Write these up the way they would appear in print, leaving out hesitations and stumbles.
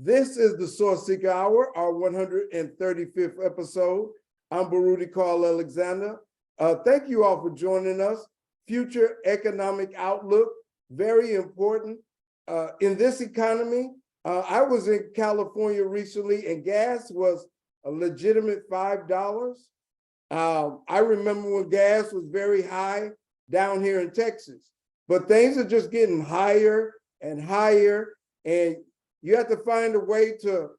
This is the Sourceseeker Hour, our 135th episode. I'm Baruti Carl Alexander. Thank you all for joining us. Future economic outlook, very important. In this economy, I was in California recently and gas was a legitimate $5. I remember when gas was very high down here in Texas, but things are just getting higher and higher, and you have to find a way to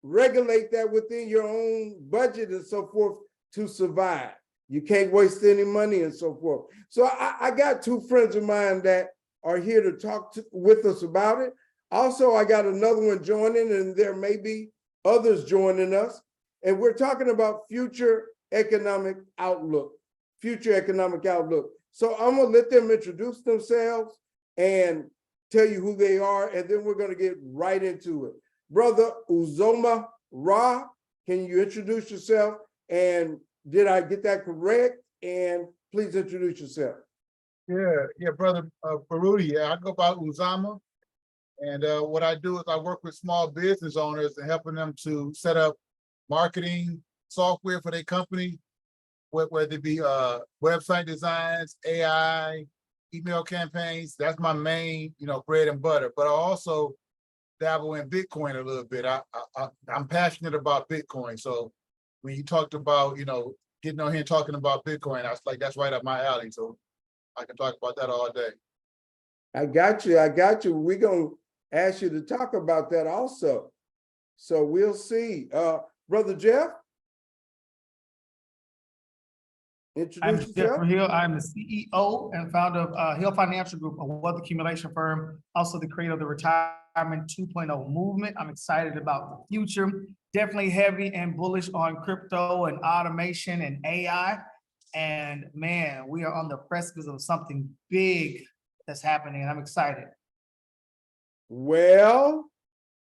regulate that within your own budget and so forth to survive. You can't waste any money and so forth. So I got two friends of mine that are here to talk with us about it. Also, I got another one joining, and there may be others joining us. And we're talking about future economic outlook. Future economic outlook. So I'm gonna let them introduce themselves and tell you who they are, and then we're gonna get right into it. Brother Uzuma Ra, can you introduce yourself? And did I get that correct? And please introduce yourself. Yeah, brother Baruti. Yeah, I go by Uzuma, and what I do is I work with small business owners and helping them to set up marketing software for their company, whether it be website designs, AI, email campaigns. That's my main, bread and butter. But I also dabble in Bitcoin a little bit. I'm passionate about Bitcoin. So when you talked about, getting on here and talking about Bitcoin, I was like, that's right up my alley. So I can talk about that all day. I got you. We're going to ask you to talk about that also. So we'll see. Brother Jeff? I'm Jeff Hill. I'm the CEO and founder of Hill Financial Group, a wealth accumulation firm, also the creator of the Retirement 2.0 movement. I'm excited about the future, definitely heavy and bullish on crypto and automation and AI. And man, we are on the precipice of something big that's happening, and I'm excited. Well,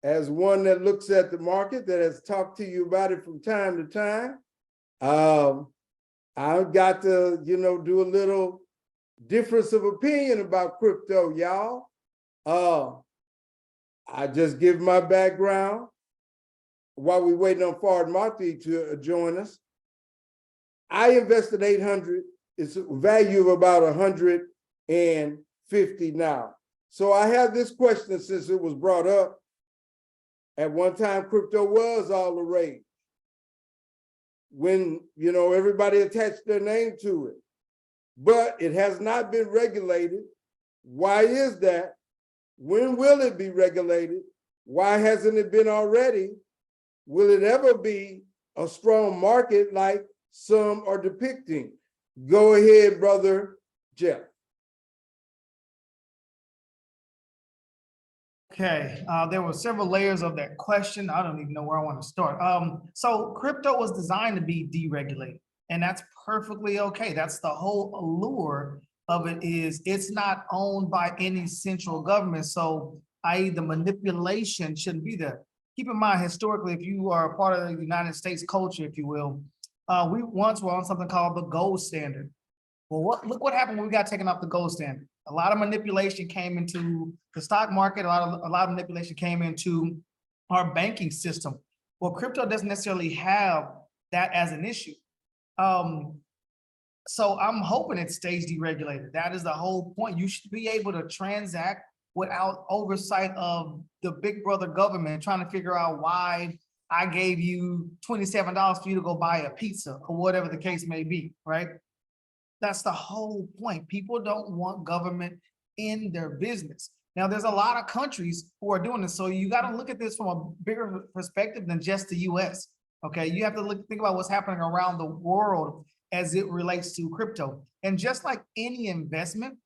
as one that looks at the market, that has talked to you about it from time to time, I've got to, do a little difference of opinion about crypto, y'all. I just give my background while we're waiting on Mahdi to join us. I invested 800. It's a value of about 150 now. So I have this question since it was brought up. At one time, crypto was all the rage. When, everybody attached their name to it, but it has not been regulated. Why is that? When will it be regulated? Why hasn't it been already? Will it ever be a strong market like some are depicting? Go ahead, Brother Jeff. Okay, there were several layers of that question. I don't even know where I want to start. So crypto was designed to be deregulated, and that's perfectly okay. That's the whole allure of it, is it's not owned by any central government. So i.e. the manipulation shouldn't be there. Keep in mind, historically, if you are a part of the United States culture, if you will, we once were on something called the gold standard. Well, look what happened when we got taken off the gold standard. A lot of manipulation came into the stock market. A lot of manipulation came into our banking system. Well, crypto doesn't necessarily have that as an issue. So I'm hoping it stays deregulated. That is the whole point. You should be able to transact without oversight of the big brother government trying to figure out why I gave you $27 for you to go buy a pizza or whatever the case may be, right? That's the whole point. People don't want government in their business. Now, there's a lot of countries who are doing this. So you got to look at this from a bigger perspective than just the US. Okay, you have to think about what's happening around the world as it relates to crypto. And just like any investment,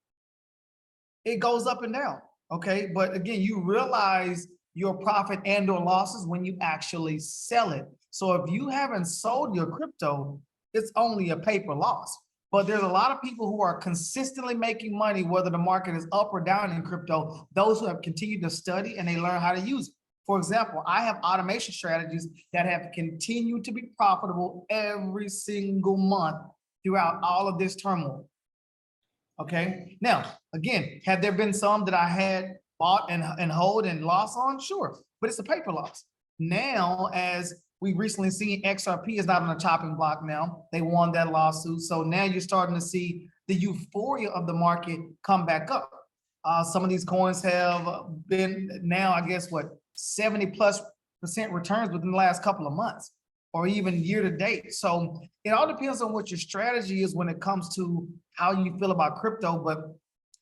it goes up and down. Okay, but again, you realize your profit and or losses when you actually sell it. So if you haven't sold your crypto, it's only a paper loss. But there's a lot of people who are consistently making money, whether the market is up or down in crypto, those who have continued to study and they learn how to use it. For example, I have automation strategies that have continued to be profitable every single month throughout all of this turmoil. Okay. Now, again, had there been some that I had bought and hold and lost on? Sure. but it's a paper loss. Now, as we recently seen, XRP is not on the chopping block now. They won that lawsuit. So now you're starting to see the euphoria of the market come back up. Some of these coins have been now, I guess, what, 70+% returns within the last couple of months or even year to date. So it all depends on what your strategy is when it comes to how you feel about crypto, but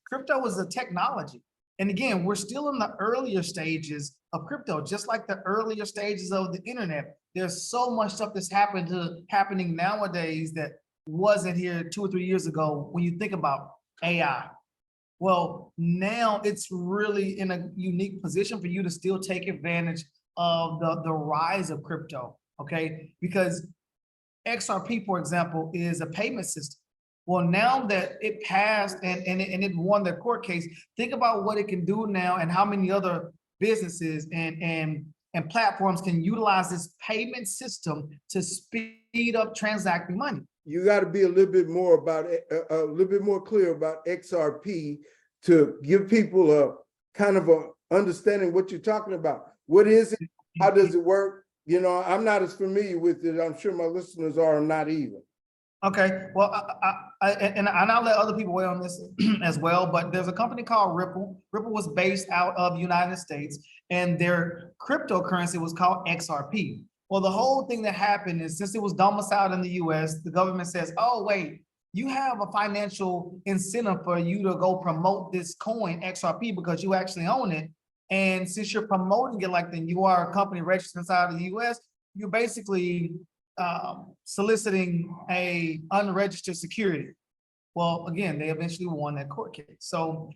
crypto is a technology. And again, we're still in the earlier stages of crypto, just like the earlier stages of the internet. There's so much stuff that's happening nowadays that wasn't here 2 or 3 years ago when you think about AI. Well, now it's really in a unique position for you to still take advantage of the rise of crypto, okay? Because XRP, for example, is a payment system. Well, now that it passed and it won the court case, think about what it can do now and how many other businesses and platforms can utilize this payment system to speed up transacting money. You got to be a little bit more about a little bit more clear about XRP to give people a kind of a understanding what you're talking about. What is it? How does it work? You know, I'm not as familiar with it. I'm sure my listeners are not either. Okay, well, I'll let other people weigh on this as well, but there's a company called Ripple. Ripple was based out of the United States, and their cryptocurrency was called XRP. Well, the whole thing that happened is since it was domiciled in the US, the government says, oh, wait, you have a financial incentive for you to go promote this coin, XRP, because you actually own it. And since you're promoting it like then you are a company registered inside of the US, you're basically soliciting a unregistered security. Well, again, they eventually won that court case. So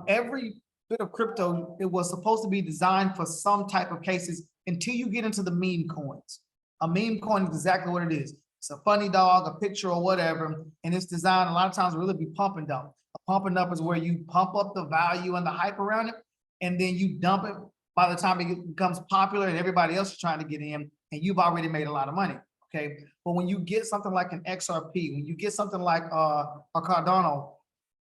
every bit of crypto, it was supposed to be designed for some type of cases until you get into the meme coins. A meme coin is exactly what it is. It's a funny dog, a picture or whatever, and it's designed a lot of times to really be pumping up. Pumping up is where you pump up the value and the hype around it, and then you dump it by the time it becomes popular and everybody else is trying to get in, and you've already made a lot of money. Okay, but when you get something like an XRP, when you get something like a Cardano,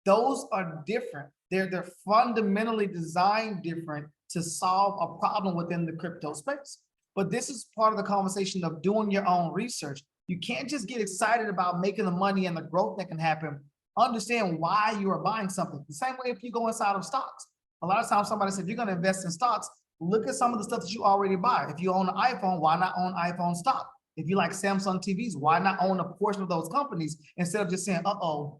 those are different. They're fundamentally designed different to solve a problem within the crypto space. But this is part of the conversation of doing your own research. You can't just get excited about making the money and the growth that can happen. Understand why you are buying something. The same way if you go inside of stocks. A lot of times somebody said, if you're going to invest in stocks, look at some of the stuff that you already buy. If you own an iPhone, why not own iPhone stock? If you like Samsung TVs, why not own a portion of those companies instead of just saying, FOMO,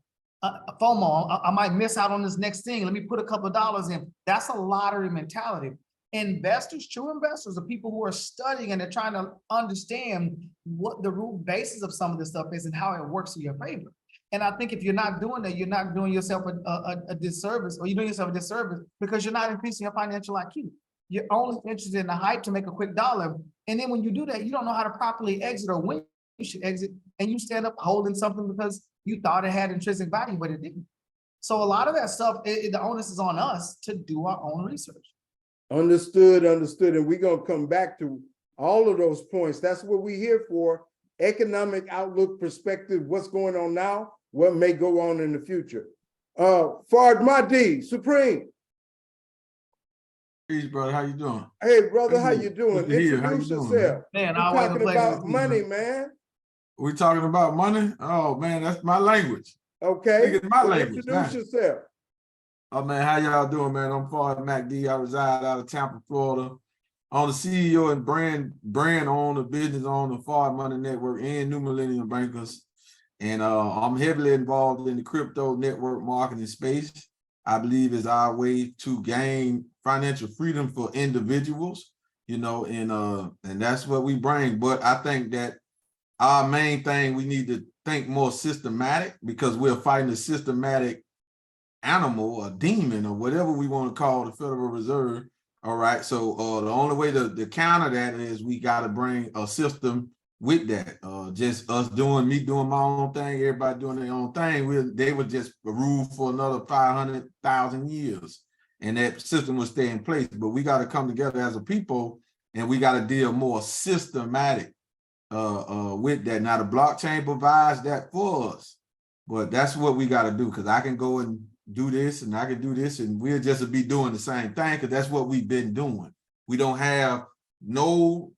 I might miss out on this next thing. Let me put a couple of dollars in. That's a lottery mentality. Investors, true investors, are people who are studying and they're trying to understand what the root basis of some of this stuff is and how it works in your favor. And I think if you're not doing that, you're not doing yourself a disservice, or you're doing yourself a disservice because you're not increasing your financial IQ. You're only interested in the hype to make a quick dollar. And then when you do that, you don't know how to properly exit or when you should exit. And you stand up holding something because you thought it had intrinsic value, but it didn't. So a lot of that stuff, the onus is on us to do our own research. Understood. And we're going to come back to all of those points. That's what we're here for. Economic outlook perspective, what's going on now, what may go on in the future. Mahdi, Supreme. Peace, brother. How you doing? Hey, brother, how you doing? Good to hear. How you Introduce doing, yourself. Man, We're talking about money, man. We talking about money? Oh man, that's my language. Okay. Speaking my language. Introduce yourself. Oh man, how y'all doing, man? I'm Mahdi. I reside out of Tampa, Florida. I'm the CEO and brand owner, business owner, Forward Money Network and New Millennium Bankers. And I'm heavily involved in the crypto network marketing space. I believe is our way to gain financial freedom for individuals, you know, and that's what we bring. But I think that our main thing, we need to think more systematic because we're fighting a systematic animal, a demon, or whatever we want to call the Federal Reserve. All right. So the only way to counter that is we got to bring a system with that. Just us me doing my own thing, everybody doing their own thing. They would just rule for another 500,000 years, and that system will stay in place. But we got to come together as a people, and we got to deal more systematic with that. Now the blockchain provides that for us, but that's what we got to do. Because I can go and do this, and I can do this, and we'll just be doing the same thing because that's what we've been doing. We don't have no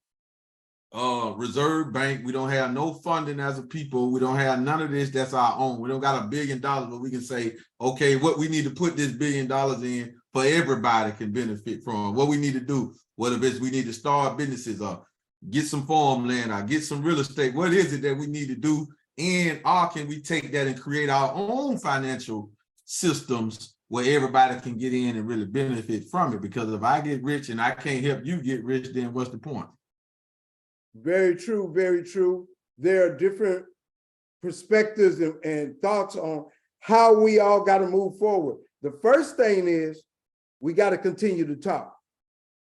reserve bank. We don't have no funding as a people. We don't have none of this that's our own. We don't got $1 billion, but we can say, okay, what we need to put this $1 billion in for everybody can benefit from. What we need to do, whether it's we need to start businesses or get some farmland or get some real estate. What is it that we need to do? And can we take that and create our own financial systems where everybody can get in and really benefit from it? Because if I get rich and I can't help you get rich, then what's the point? Very true, very true. There are different perspectives and thoughts on how we all got to move forward. The first thing is we got to continue to talk.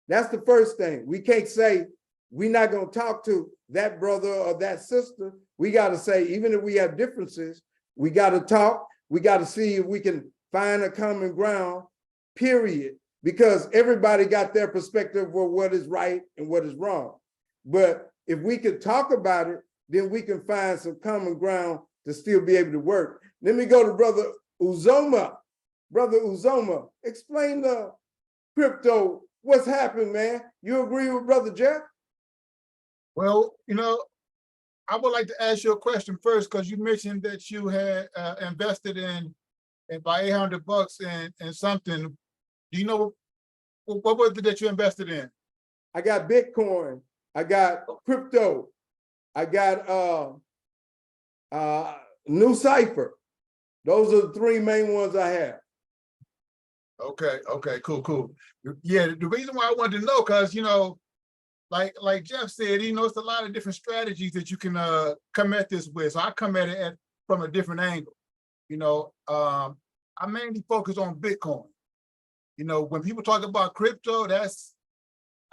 That's the first thing. We can't say we're not going to talk to that brother or that sister. We got to say, even if we have differences, we got to talk. We got to see if we can find a common ground, period. Because everybody got their perspective of what is right and what is wrong. But if we could talk about it, then we can find some common ground to still be able to work. Let me go to Brother Uzuma. Brother Uzuma, explain the crypto. What's happened, man? You agree with Brother Jeff? Well, I would like to ask you a question first, because you mentioned that you had invested in about $800 in something. Do you know what was it that you invested in? I got Bitcoin. I got crypto. I got New Cipher. Those are the three main ones I have. Okay, cool. Yeah, the reason why I wanted to know, because like Jeff said, it's a lot of different strategies that you can come at this with. So I come at it from a different angle. I mainly focus on Bitcoin. When people talk about crypto, that's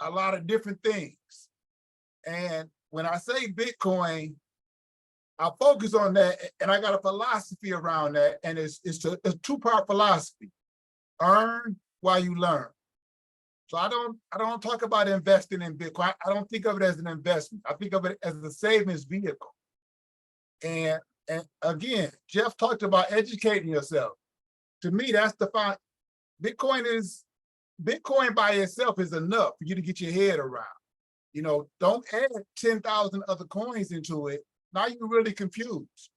a lot of different things. And when I say Bitcoin, I focus on that, and I got a philosophy around that, and it's a two-part philosophy: earn while you learn. So I don't talk about investing in Bitcoin. I don't think of it as an investment. I think of it as a savings vehicle. And again, Jeff talked about educating yourself. To me, that's the fine. Bitcoin by itself is enough for you to get your head around. Don't add 10,000 other coins into it. Now you're really confused.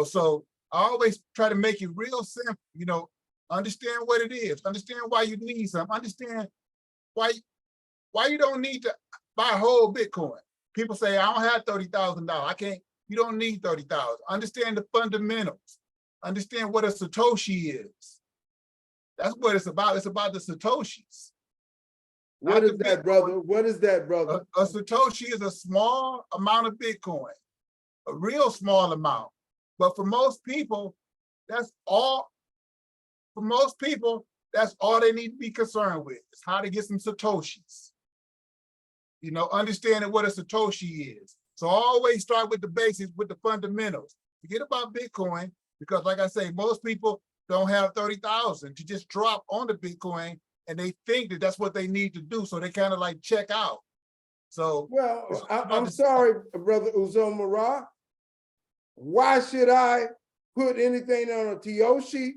So I always try to make it real simple. Understand what it is. Understand why you need something. Understand why you don't need to buy a whole Bitcoin. People say, I don't have $30,000. I can't. You don't need 30,000. Understand the fundamentals. Understand what a Satoshi is. That's what it's about. It's about the Satoshis. What is that, brother? What is that, brother? A Satoshi is a small amount of Bitcoin, a real small amount. But for most people, that's all. For most people, that's all they need to be concerned with, is how to get some Satoshis. Understanding what a Satoshi is. So always start with the basics, with the fundamentals. Forget about Bitcoin, because like I say, most people don't have 30,000 to just drop on the Bitcoin, and they think that that's what they need to do. So they kind of like check out. So, well, I'm sorry, Brother Uzuma. Why should I put anything on a Tioshi?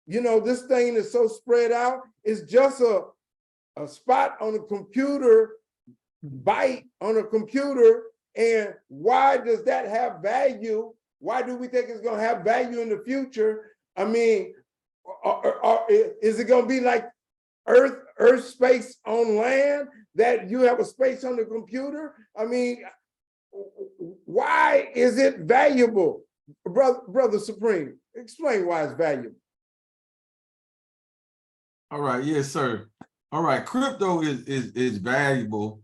This thing is so spread out. It's just a spot on a computer, byte on a computer. And why does that have value? Why do we think it's going to have value in the future? I mean, is it going to be like Earth space on land, that you have a space on the computer? I mean, why is it valuable? Brother Supreme, explain why it's valuable. All right, yes, sir. All right, crypto is valuable,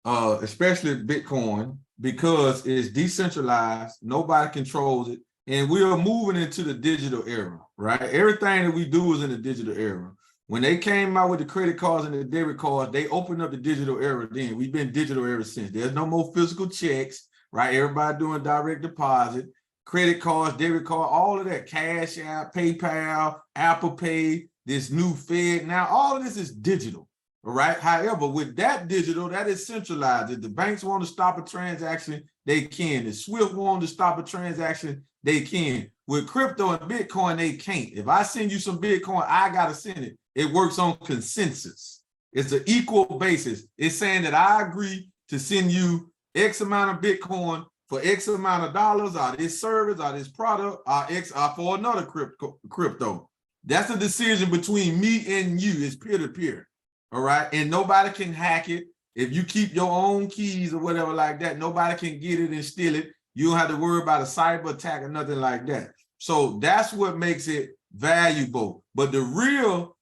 especially Bitcoin, because it's decentralized, nobody controls it, and we are moving into the digital era, right? Everything that we do is in the digital era. When they came out with the credit cards and the debit cards, they opened up the digital era then. We've been digital ever since. There's no more physical checks, right? Everybody doing direct deposit, credit cards, debit card, all of that, Cash App, PayPal, Apple Pay, this new Fed. Now, all of this is digital, all right? However, with that digital, that is centralized. If the banks want to stop a transaction, they can. If SWIFT want to stop a transaction, they can. With crypto and Bitcoin, they can't. If I send you some Bitcoin, I got to send it. It works on consensus. It's an equal basis. It's saying that I agree to send you X amount of Bitcoin for X amount of dollars, or this service, or this product, or X, or for another crypto. That's a decision between me and you. It's peer-to-peer. All right. And nobody can hack it. If you keep your own keys or whatever like that, nobody can get it and steal it. You don't have to worry about a cyber attack or nothing like that. So that's what makes it valuable. But the real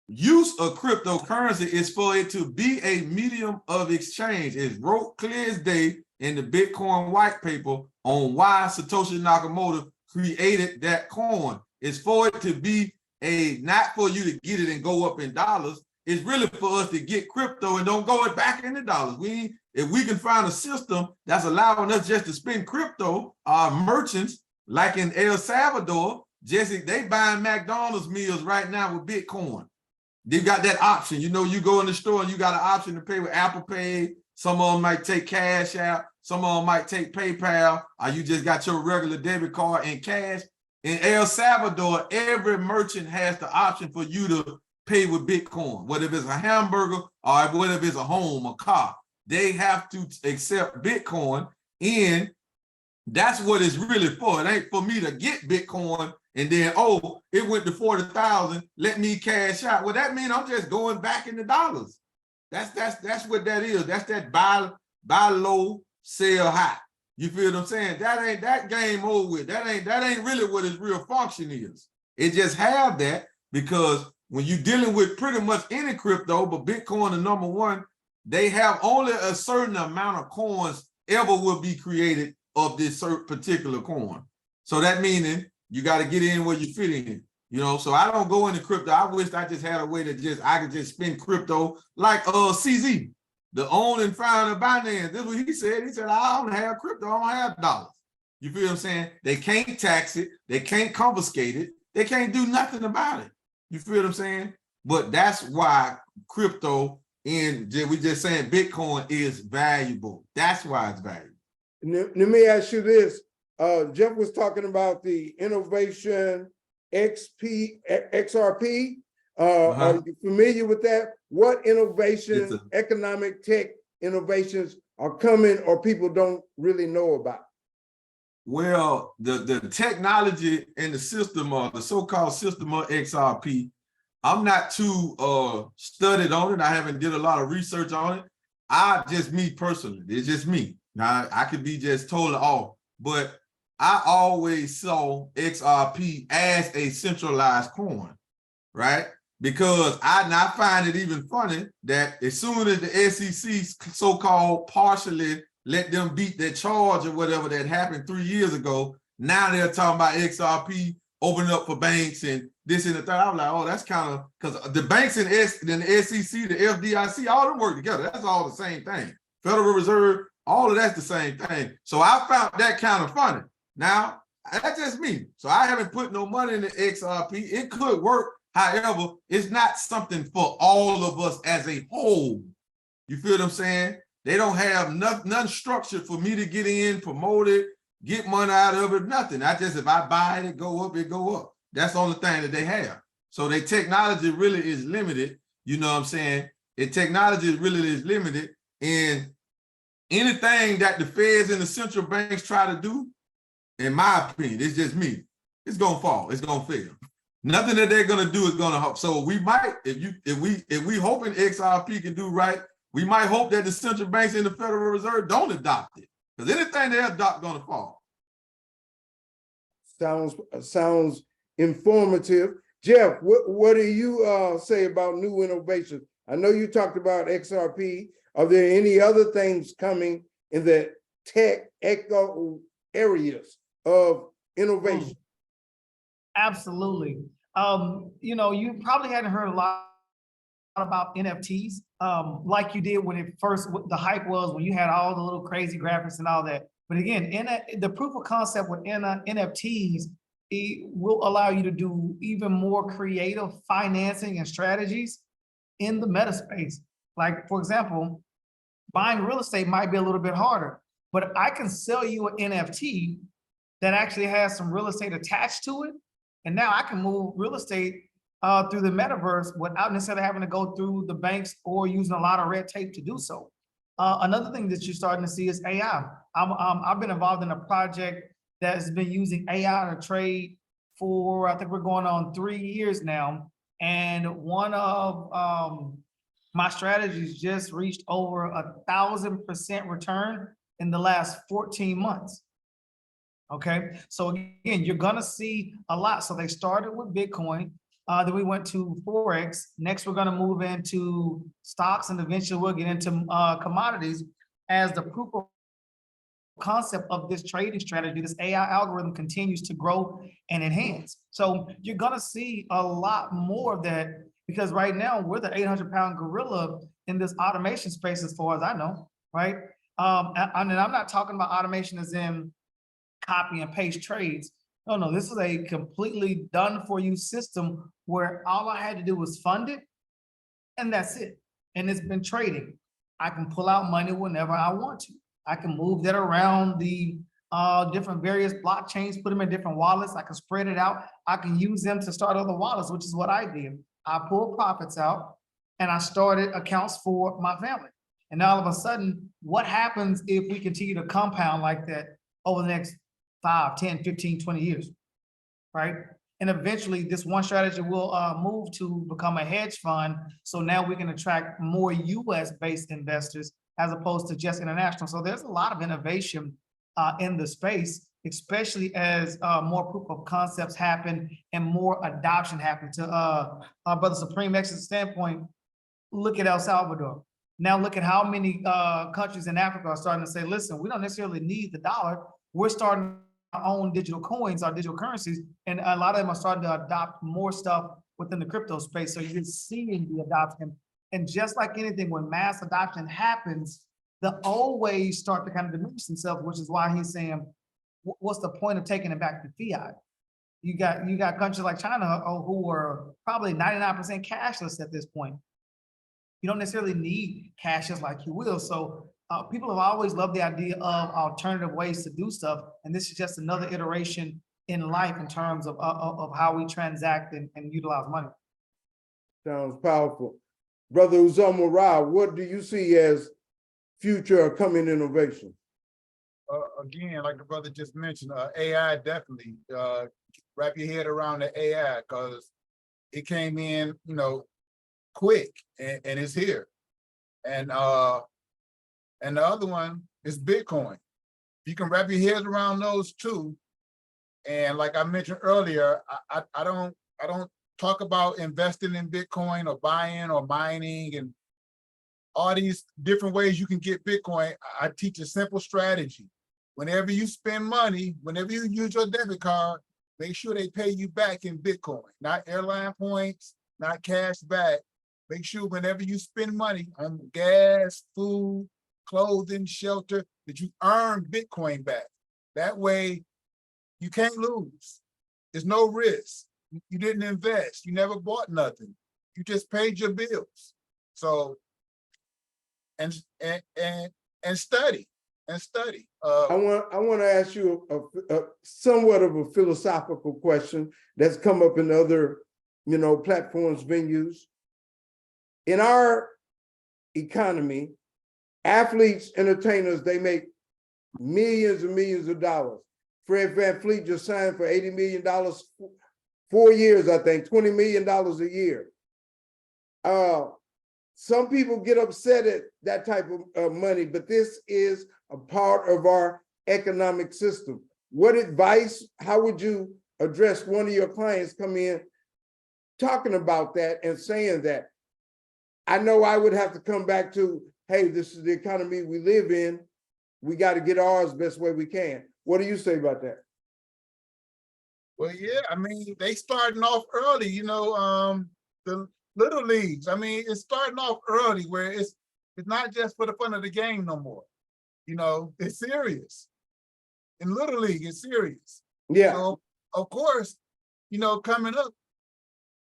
use of cryptocurrency is for it to be a medium of exchange. It's wrote clear as day in the Bitcoin white paper on why Satoshi Nakamoto created that coin. It's for it to be not for you to get it and go up in dollars. It's really for us to get crypto and don't go it back into dollars. If we can find a system that's allowing us just to spend crypto, our merchants, like in El Salvador, Jesse, they buying McDonald's meals right now with Bitcoin. They got that option. You know, you go in the store and you got an option to pay with Apple Pay. Some of them might take cash out. Some of them might take PayPal, or you just got your regular debit card and cash. In El Salvador, every merchant has the option for you to pay with Bitcoin, whether it's a hamburger or whether it's a home, a car. They have to accept Bitcoin, and that's what it's really for. It ain't for me to get Bitcoin and then, oh, it went to 40,000, let me cash out. Well, that means I'm just going back into dollars. That's what that is. That's that buy low, sell high. You feel what I'm saying? That game over with. That ain't really what its real function is. It just have that because when you're dealing with pretty much any crypto, but Bitcoin is number one, they have only a certain amount of coins ever will be created of this particular coin. So that meaning you got to get in where you fit in. You know, so I don't go into crypto. I wish I just had a way to I could just spend crypto like CZ, the owner and founder of Binance. This is what he said. He said, I don't have crypto, I don't have dollars. You feel what I'm saying? They can't tax it, they can't confiscate it, they can't do nothing about it. You feel what I'm saying? But that's why crypto we just saying Bitcoin is valuable. That's why it's valuable. Let me ask you this. Jeff was talking about the innovation XRP. Are you familiar with that? What innovation, economic tech innovations are coming or people don't really know about? Well, the technology and the system, the so-called system of XRP, I'm not too studied on it. I haven't did a lot of research on it. Me personally, it's just me. Now, I could be just totally off, but I always saw XRP as a centralized coin, right? Because I find it even funny that as soon as the SEC so-called partially let them beat their charge or whatever that happened 3 years ago, now they're talking about XRP opening up for banks and this and the third. I was like, oh, that's kind of, because the banks and the SEC, the FDIC, all them work together. That's all the same thing. Federal Reserve, all of that's the same thing. So I found that kind of funny. Now, that's just me. So I haven't put no money in the XRP. It could work. However, it's not something for all of us as a whole. You feel what I'm saying? They don't have nothing structured for me to get in, promote it, get money out of it, nothing. If I buy it, it go up, it go up. That's the only thing that they have. So their technology really is limited. You know what I'm saying? Technology really is limited. And anything that the feds and the central banks try to do, in my opinion, it's just me, it's gonna fall, it's gonna fail. Nothing that they're gonna do is gonna help. So we might, if we hoping XRP can do right, we might hope that the central banks and the Federal Reserve don't adopt it. Because anything they adopt gonna fall. Sounds informative. Jeff, what do you say about new innovations? I know you talked about XRP. Are there any other things coming in the tech eco areas of innovation? Absolutely. You know, you probably hadn't heard a lot about NFTs, like you did when the hype was when you had all the little crazy graphics and all that. But again, the proof of concept with NFTs, it will allow you to do even more creative financing and strategies in the meta space. Like, for example, buying real estate might be a little bit harder, but I can sell you an NFT that actually has some real estate attached to it. And now I can move real estate through the metaverse without necessarily having to go through the banks or using a lot of red tape to do so. Another thing that you're starting to see is AI. I've been involved in a project that has been using AI to trade for, I think we're going on 3 years now. And one of my strategies just reached over 1,000% return in the last 14 months. Okay, so again, you're gonna see a lot. So they started with Bitcoin, then we went to Forex. Next, we're gonna move into stocks, and eventually we'll get into commodities as the proof of concept of this trading strategy, this AI algorithm continues to grow and enhance. So you're gonna see a lot more of that, because right now we're the 800-pound gorilla in this automation space, as far as I know, right? And I'm not talking about automation as in copy and paste trades. No, this is a completely done for you system where all I had to do was fund it, and that's it. And it's been trading. I can pull out money whenever I want to. I can move that around the different various blockchains, put them in different wallets. I can spread it out. I can use them to start other wallets, which is what I did. I pulled profits out and I started accounts for my family. And all of a sudden, what happens if we continue to compound like that over the next 5, 10, 15, 20 years, right? And eventually this one strategy will move to become a hedge fund. So now we can attract more US-based investors as opposed to just international. So there's a lot of innovation in the space, especially as more proof of concepts happen and more adoption happen. To our Brother Supreme X's standpoint, look at El Salvador. Now look at how many countries in Africa are starting to say, listen, we don't necessarily need the dollar. We're starting our own digital coins, our digital currencies, and a lot of them are starting to adopt more stuff within the crypto space. So you're seeing the adoption. And just like anything, when mass adoption happens, the old ways start to kind of diminish themselves, which is why he's saying, what's the point of taking it back to fiat? You got countries like China who are probably 99% cashless at this point. You don't necessarily need cashless like you will. So people have always loved the idea of alternative ways to do stuff. And this is just another iteration in life in terms of how we transact and utilize money. Sounds powerful. Brother Uzuma Ra, what do you see as future or coming innovation? Again, like the brother just mentioned, AI definitely. Wrap your head around the AI, because it came in, quick, and it's here. And the other one is Bitcoin. You can wrap your head around those two. And like I mentioned earlier, I don't talk about investing in Bitcoin or buying or mining and all these different ways you can get Bitcoin. I teach a simple strategy. Whenever you spend money, whenever you use your debit card, make sure they pay you back in Bitcoin, not airline points, not cash back. Make sure whenever you spend money on gas, food, clothing, shelter, that you earn Bitcoin back. That way you can't lose. There's no risk. You didn't invest. You never bought nothing. You just paid your bills. So, and study. I want to ask you a somewhat of a philosophical question that's come up in other, platforms, venues. In our economy, athletes, entertainers, they make millions and millions of dollars. Fred VanVleet just signed for $80 million, 4 years, I think, $20 million a year. Some people get upset at that type of money, but this is a part of our economic system. What advice, how would you address one of your clients come in talking about that and saying that? I know I would have to come back to, hey, this is the economy we live in. We got to get ours best way we can. What do you say about that? Well, yeah, they starting off early, the little leagues. It's starting off early where it's not just for the fun of the game no more. It's serious. In Little League, it's serious. Yeah. So, of course, coming up,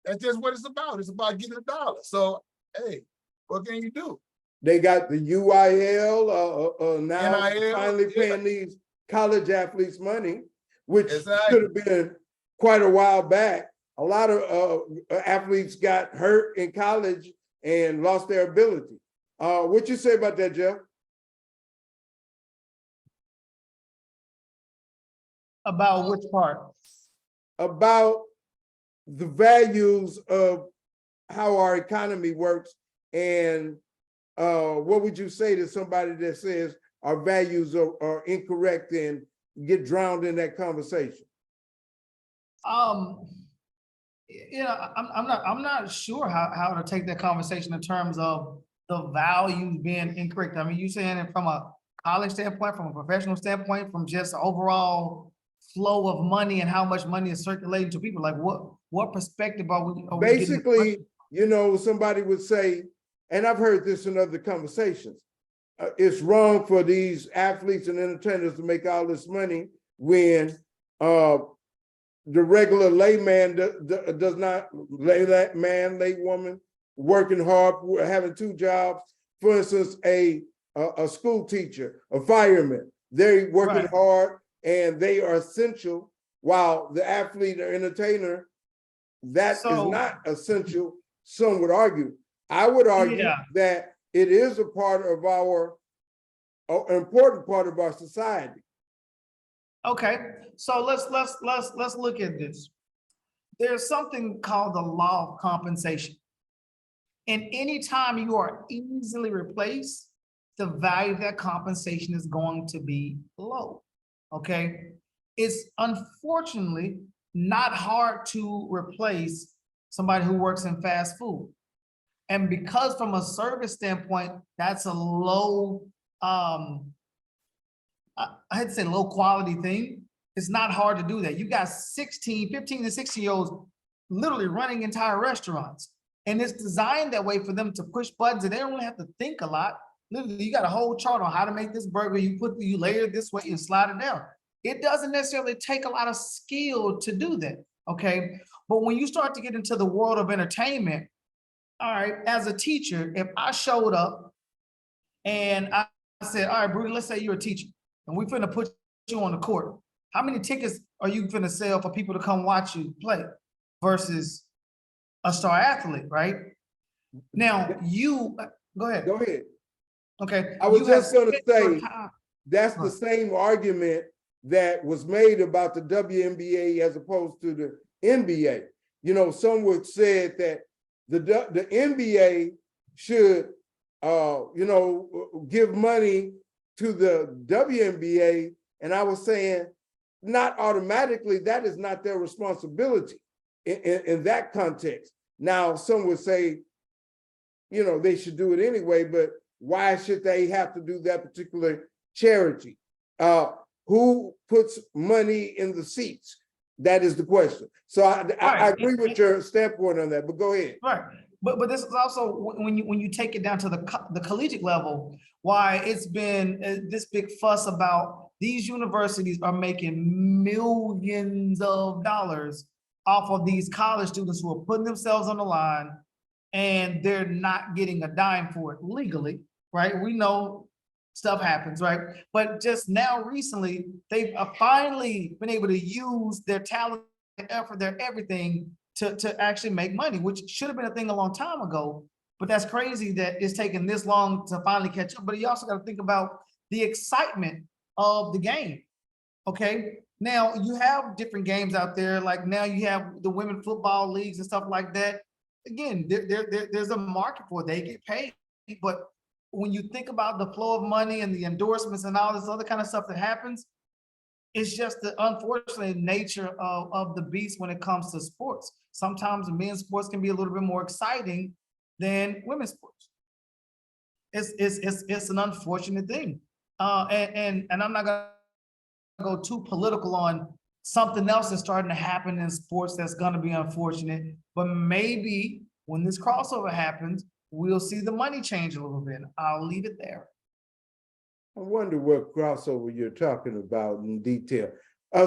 that's just what it's about. It's about getting a dollar. So, hey, what can you do? They got the UIL now NIL, finally paying these college athletes money, which Exactly. should have been quite a while back. a lot of athletes got hurt in college and lost their ability. What you say about that, Jeff? About which part? About the values of how our economy works, and what would you say to somebody that says our values are incorrect and get drowned in that conversation? I'm not sure how to take that conversation in terms of the values being incorrect. I mean, you saying it from a college standpoint, from a professional standpoint, from just overall flow of money and how much money is circulating to people. Like what perspective are we Basically, you know, somebody would say, and I've heard this in other conversations, it's wrong for these athletes and entertainers to make all this money when the regular layman does not, laywoman, working hard, having two jobs. For instance, a school teacher, a fireman, they're working hard and they are essential, while the athlete or entertainer, that is not essential, some would argue. I would argue that it is a part of our, an important part of our society. Okay, so let's look at this. There's something called the law of compensation. And anytime you are easily replaced, the value of that compensation is going to be low. Okay, it's unfortunately not hard to replace somebody who works in fast food. And because from a service standpoint, that's a low, I'd say low quality thing. It's not hard to do that. You got 15 to 16-year-olds literally running entire restaurants. And it's designed that way for them to push buttons and they don't really have to think a lot. Literally, you got a whole chart on how to make this burger. You layer it this way and slide it down. It doesn't necessarily take a lot of skill to do that, okay? But when you start to get into the world of entertainment, all right, as a teacher, if I showed up and I said, all right, Brudy, let's say you're a teacher and we finna put you on the court. How many tickets are you finna sell for people to come watch you play versus a star athlete, right? Now, go ahead. Go ahead. Okay. I was just gonna say, that's the same argument that was made about the WNBA as opposed to the NBA. You know, some would say that the NBA should, give money to the WNBA, and I was saying, not automatically, that is not their responsibility in that context. Now, some would say, you know, they should do it anyway, but why should they have to do that particular charity? Who puts money in the seats? That is the question. So I agree with your standpoint on that, but go ahead. Right, but this is also when you take it down to the collegiate level, why it's been this big fuss about these universities are making millions of dollars off of these college students who are putting themselves on the line and they're not getting a dime for it legally, right? We know stuff happens, right? But just now recently, they've finally been able to use their talent, their effort, their everything to actually make money, which should have been a thing a long time ago. But that's crazy that it's taken this long to finally catch up. But you also got to think about the excitement of the game, okay? Now, you have different games out there. Like now you have the women football leagues and stuff like that. Again, there's a market for it. They get paid. But when you think about the flow of money and the endorsements and all this other kind of stuff that happens, it's just the unfortunate nature of the beast when it comes to sports. Sometimes men's sports can be a little bit more exciting than women's sports. It's an unfortunate thing. And I'm not gonna go too political on something else that's starting to happen in sports that's gonna be unfortunate, but maybe when this crossover happens, we'll see the money change a little bit. I'll leave it there. I wonder what crossover you're talking about in detail.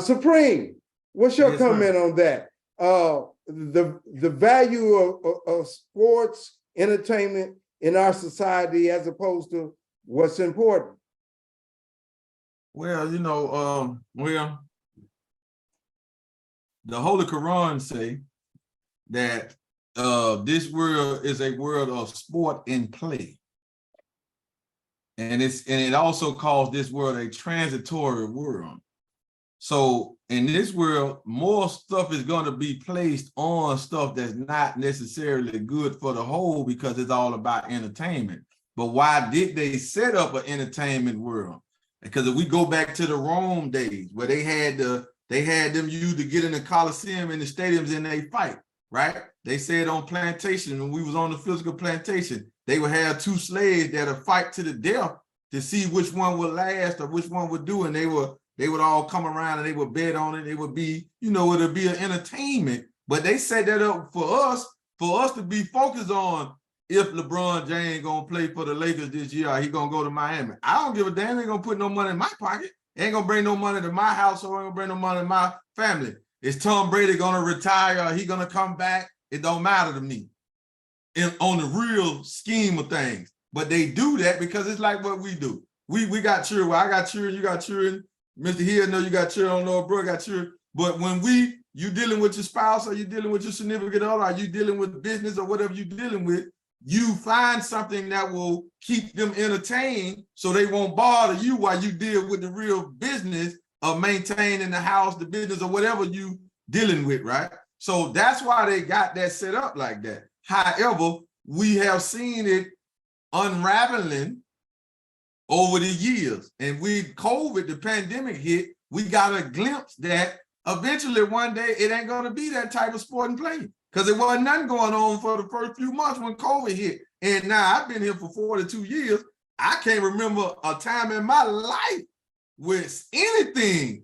Supreme, what's your comment on that? The value of sports entertainment in our society as opposed to what's important. Well, the Holy Quran say that this world is a world of sport and play. And it also calls this world a transitory world. So in this world, more stuff is going to be placed on stuff that's not necessarily good for the whole, because it's all about entertainment. But why did they set up an entertainment world? Because if we go back to the Rome days, where they had them used to get in the Coliseum and the stadiums and they fight, right? They said on plantation, when we was on the physical plantation, they would have two slaves that'll fight to the death to see which one would last or which one would do, and they would all come around and they would bet on it. It would be, it'll be an entertainment. But they set that up for us to be focused on if LeBron James gonna play for the Lakers this year, or he gonna go to Miami. I don't give a damn. They ain't gonna put no money in my pocket. They ain't gonna bring no money to my house, or ain't gonna bring no money to my family. Is Tom Brady gonna retire, or he gonna come back? It don't matter to me on the real scheme of things. But they do that because it's like what we do. We got children. Well, I got children, you got children. Mr. Hill, know you got children. I don't know, bro, got children. But when you dealing with your spouse, or you dealing with your significant other, or you dealing with business or whatever you dealing with, you find something that will keep them entertained so they won't bother you while you deal with the real business of maintaining the house, the business, or whatever you dealing with, right? So that's why they got that set up like that. However, we have seen it unraveling over the years. And COVID, the pandemic hit, we got a glimpse that eventually one day it ain't gonna be that type of sport and play. Because there wasn't nothing going on for the first few months when COVID hit. And now I've been here for 42 years. I can't remember a time in my life with any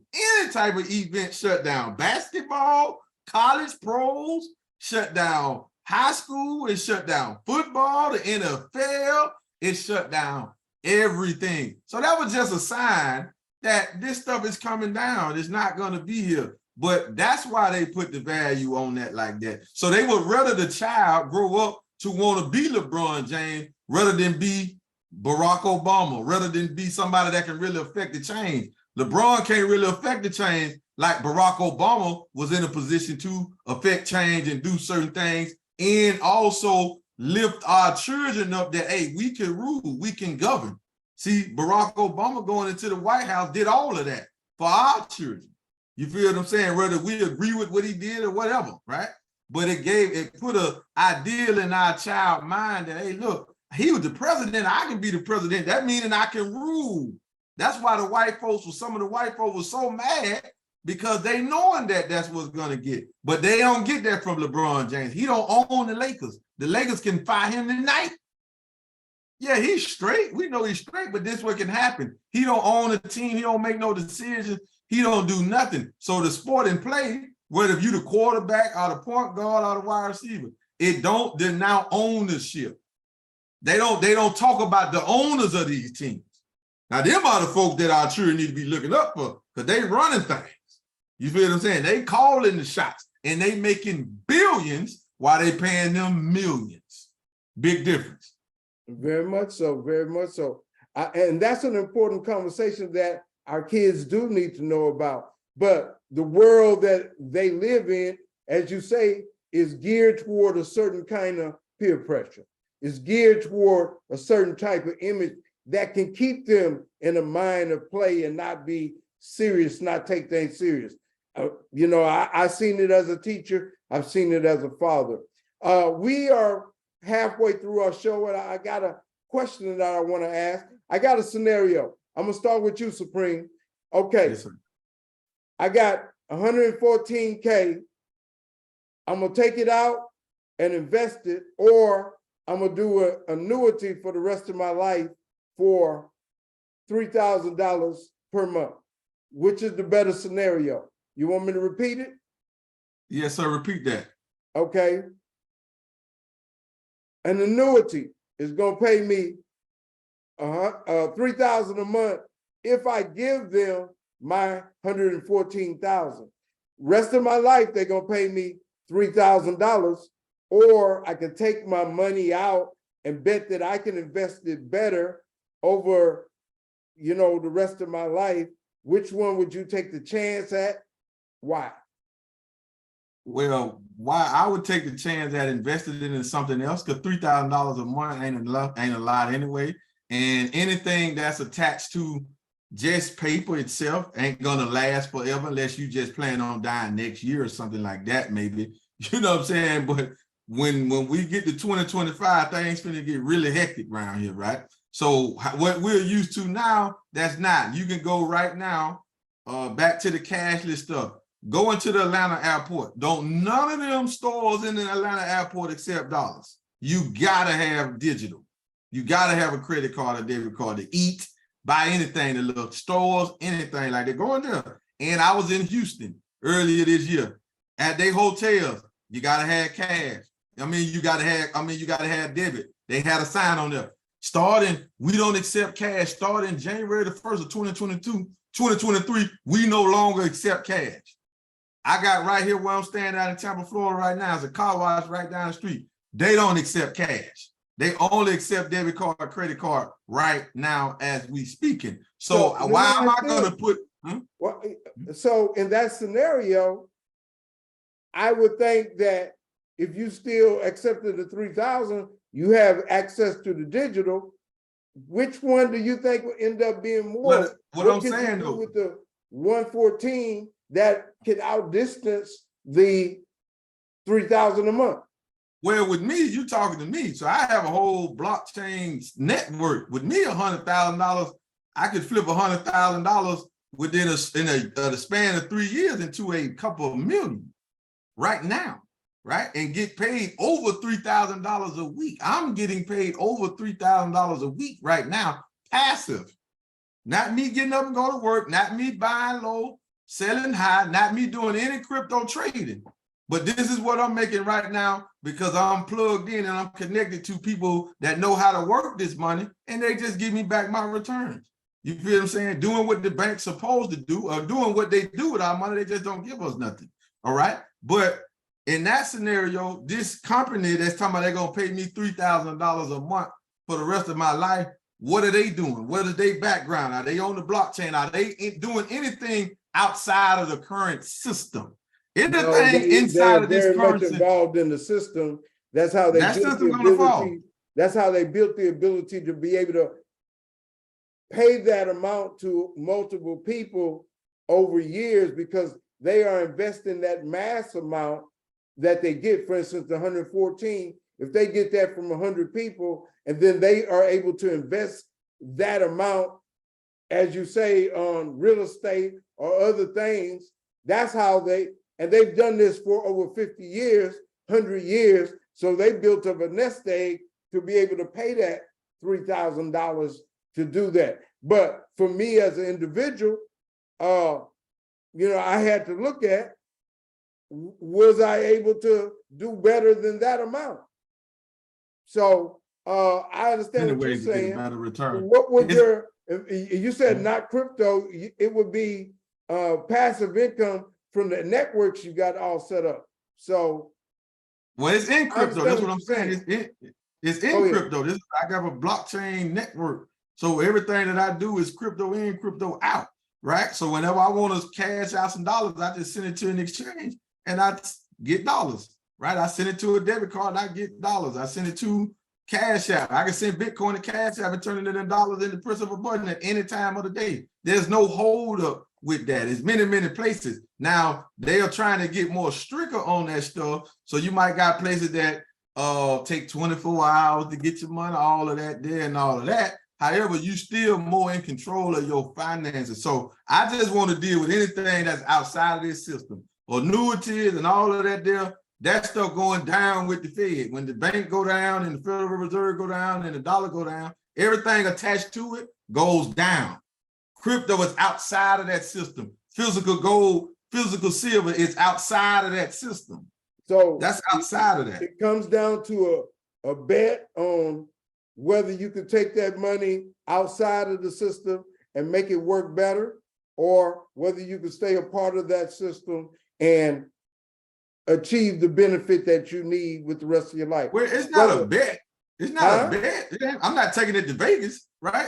type of event shut down. Basketball, college pros shut down, high school is shut down, football, the NFL is shut down, everything. So that was just a sign that this stuff is coming down. It's not going to be here. But that's why they put the value on that like that. So they would rather the child grow up to want to be LeBron James rather than be Barack Obama, rather than be somebody that can really affect the change. LeBron can't really affect the change like Barack Obama was in a position to affect change and do certain things, and also lift our children up that, hey, we can rule, we can govern. See, Barack Obama going into the White House did all of that for our children. You feel what I'm saying? Whether we agree with what he did or whatever, right? But it put an ideal in our child mind that, hey, look, he was the president, I can be the president. That meaning I can rule. That's why some of the white folks were so mad, because they knowing that that's what's gonna get. But they don't get that from LeBron James. He don't own the Lakers. The Lakers can fire him tonight. Yeah, he's straight. We know he's straight, but this is what can happen. He don't own a team. He don't make no decisions. He don't do nothing. So the sport and play, whether if you the quarterback or the point guard or the wide receiver, they're now ownership. They don't talk about the owners of these teams. Now, them are the folks that our children need to be looking up for, because they running things. You feel what I'm saying? They calling the shots, and they making billions while they paying them millions. Big difference. Very much so, very much so. And that's an important conversation that our kids do need to know about. But the world that they live in, as you say, is geared toward a certain kind of peer pressure. It's geared toward a certain type of image that can keep them in a mind of play and not be serious, not take things serious. I've seen it as a teacher. I've seen it as a father. We are halfway through our show, and I got a question that I want to ask. I got a scenario. I'm going to start with you, Supreme. Okay. Yes, sir. I got 114K. I'm going to take it out and invest it, or I'm going to do an annuity for the rest of my life for $3,000 per month. Which is the better scenario? You want me to repeat it? Yes, sir. Repeat that. Okay. An annuity is going to pay me $3,000 a month if I give them my $114,000. Rest of my life, they're going to pay me $3,000, or I can take my money out and bet that I can invest it better over, the rest of my life. Which one would you take the chance at? Why? Well, why I would take the chance at investing it in something else, because $3,000 a month ain't a lot anyway. And anything that's attached to just paper itself ain't gonna last forever unless you just plan on dying next year or something like that, maybe. You know what I'm saying? But when we get to 2025, things finna get really hectic around here, right? So what we're used to now, that's not. You can go right now, back to the cashless stuff. Go into the Atlanta airport. Don't none of them stores in the Atlanta airport accept dollars. You gotta have digital. You gotta have a credit card or debit card to eat, buy anything, the little stores, anything like that. Go in there. And I was in Houston earlier this year at their hotels. You gotta have cash. You gotta have debit. They had a sign on there. We don't accept cash. Starting January the 1st of 2023, we no longer accept cash. I got right here where I'm standing out in Tampa, Florida right now. It's a car wash right down the street. They don't accept cash. They only accept debit card, credit card right now as we speaking. So why am I gonna put? Well, so in that scenario, I would think that if you still accepted the 3,000, you have access to the digital. Which one do you think will end up being more? What I'm saying though, with the 114 that can outdistance the 3,000 a month? Well, with me, you talking to me. So I have a whole blockchain network. With me, $100,000, I could flip $100,000 within the span of 3 years into a couple of million right now, right? And get paid over $3,000 a week. I'm getting paid over $3,000 a week right now, passive. Not me getting up and go to work, not me buying low, selling high, not me doing any crypto trading. But this is what I'm making right now because I'm plugged in and I'm connected to people that know how to work this money, and they just give me back my returns. You feel what I'm saying? Doing what the bank's supposed to do, or doing what they do with our money, they just don't give us nothing. All right. But in that scenario, this company that's talking about they're gonna pay me $3,000 a month for the rest of my life, what are they doing? What is their background? Are they on the blockchain? Are they doing anything outside of the current system? Anything inside of this very current much involved in the system. That's how they built the ability. That's how they built the ability to be able to pay that amount to multiple people over years, because they are investing that mass amount that they get. For instance, the 114, if they get that from 100 people, and then they are able to invest that amount, as you say, on real estate or other things, that's how they've done this for over 50 years, 100 years. So they built up a nest egg to be able to pay that $3,000 to do that. But for me as an individual, I had to look at, was I able to do better than that amount? So I understand what you're saying. What would you said not crypto, it would be passive income from the networks you got all set up. So, well, it's in crypto. That's what I'm saying. It's in crypto. I got a blockchain network. So everything that I do is crypto in, crypto out, right? So whenever I want to cash out some dollars, I just send it to an exchange and I get dollars, right? I send it to a debit card and I get dollars. I send it to Cash App. I can send Bitcoin to Cash App and turn it into dollars in the press of a button at any time of the day. There's no hold up with that. It's many, many places. Now, they are trying to get more stricter on that stuff. So you might got places that take 24 hours to get your money, all of that there and all of that. However, you still more in control of your finances. So I just want to deal with anything that's outside of this system. Annuities and all of that there, that stuff going down with the Fed. When the bank go down and the Federal Reserve go down and the dollar go down, everything attached to it goes down. Crypto is outside of that system. Physical gold, physical silver is outside of that system. So that's outside of that. It comes down to a bet on whether you can take that money outside of the system and make it work better, or whether you can stay a part of that system and achieve the benefit that you need with the rest of your life. Well, it's not a bet. It's not a bet. I'm not taking it to Vegas, right?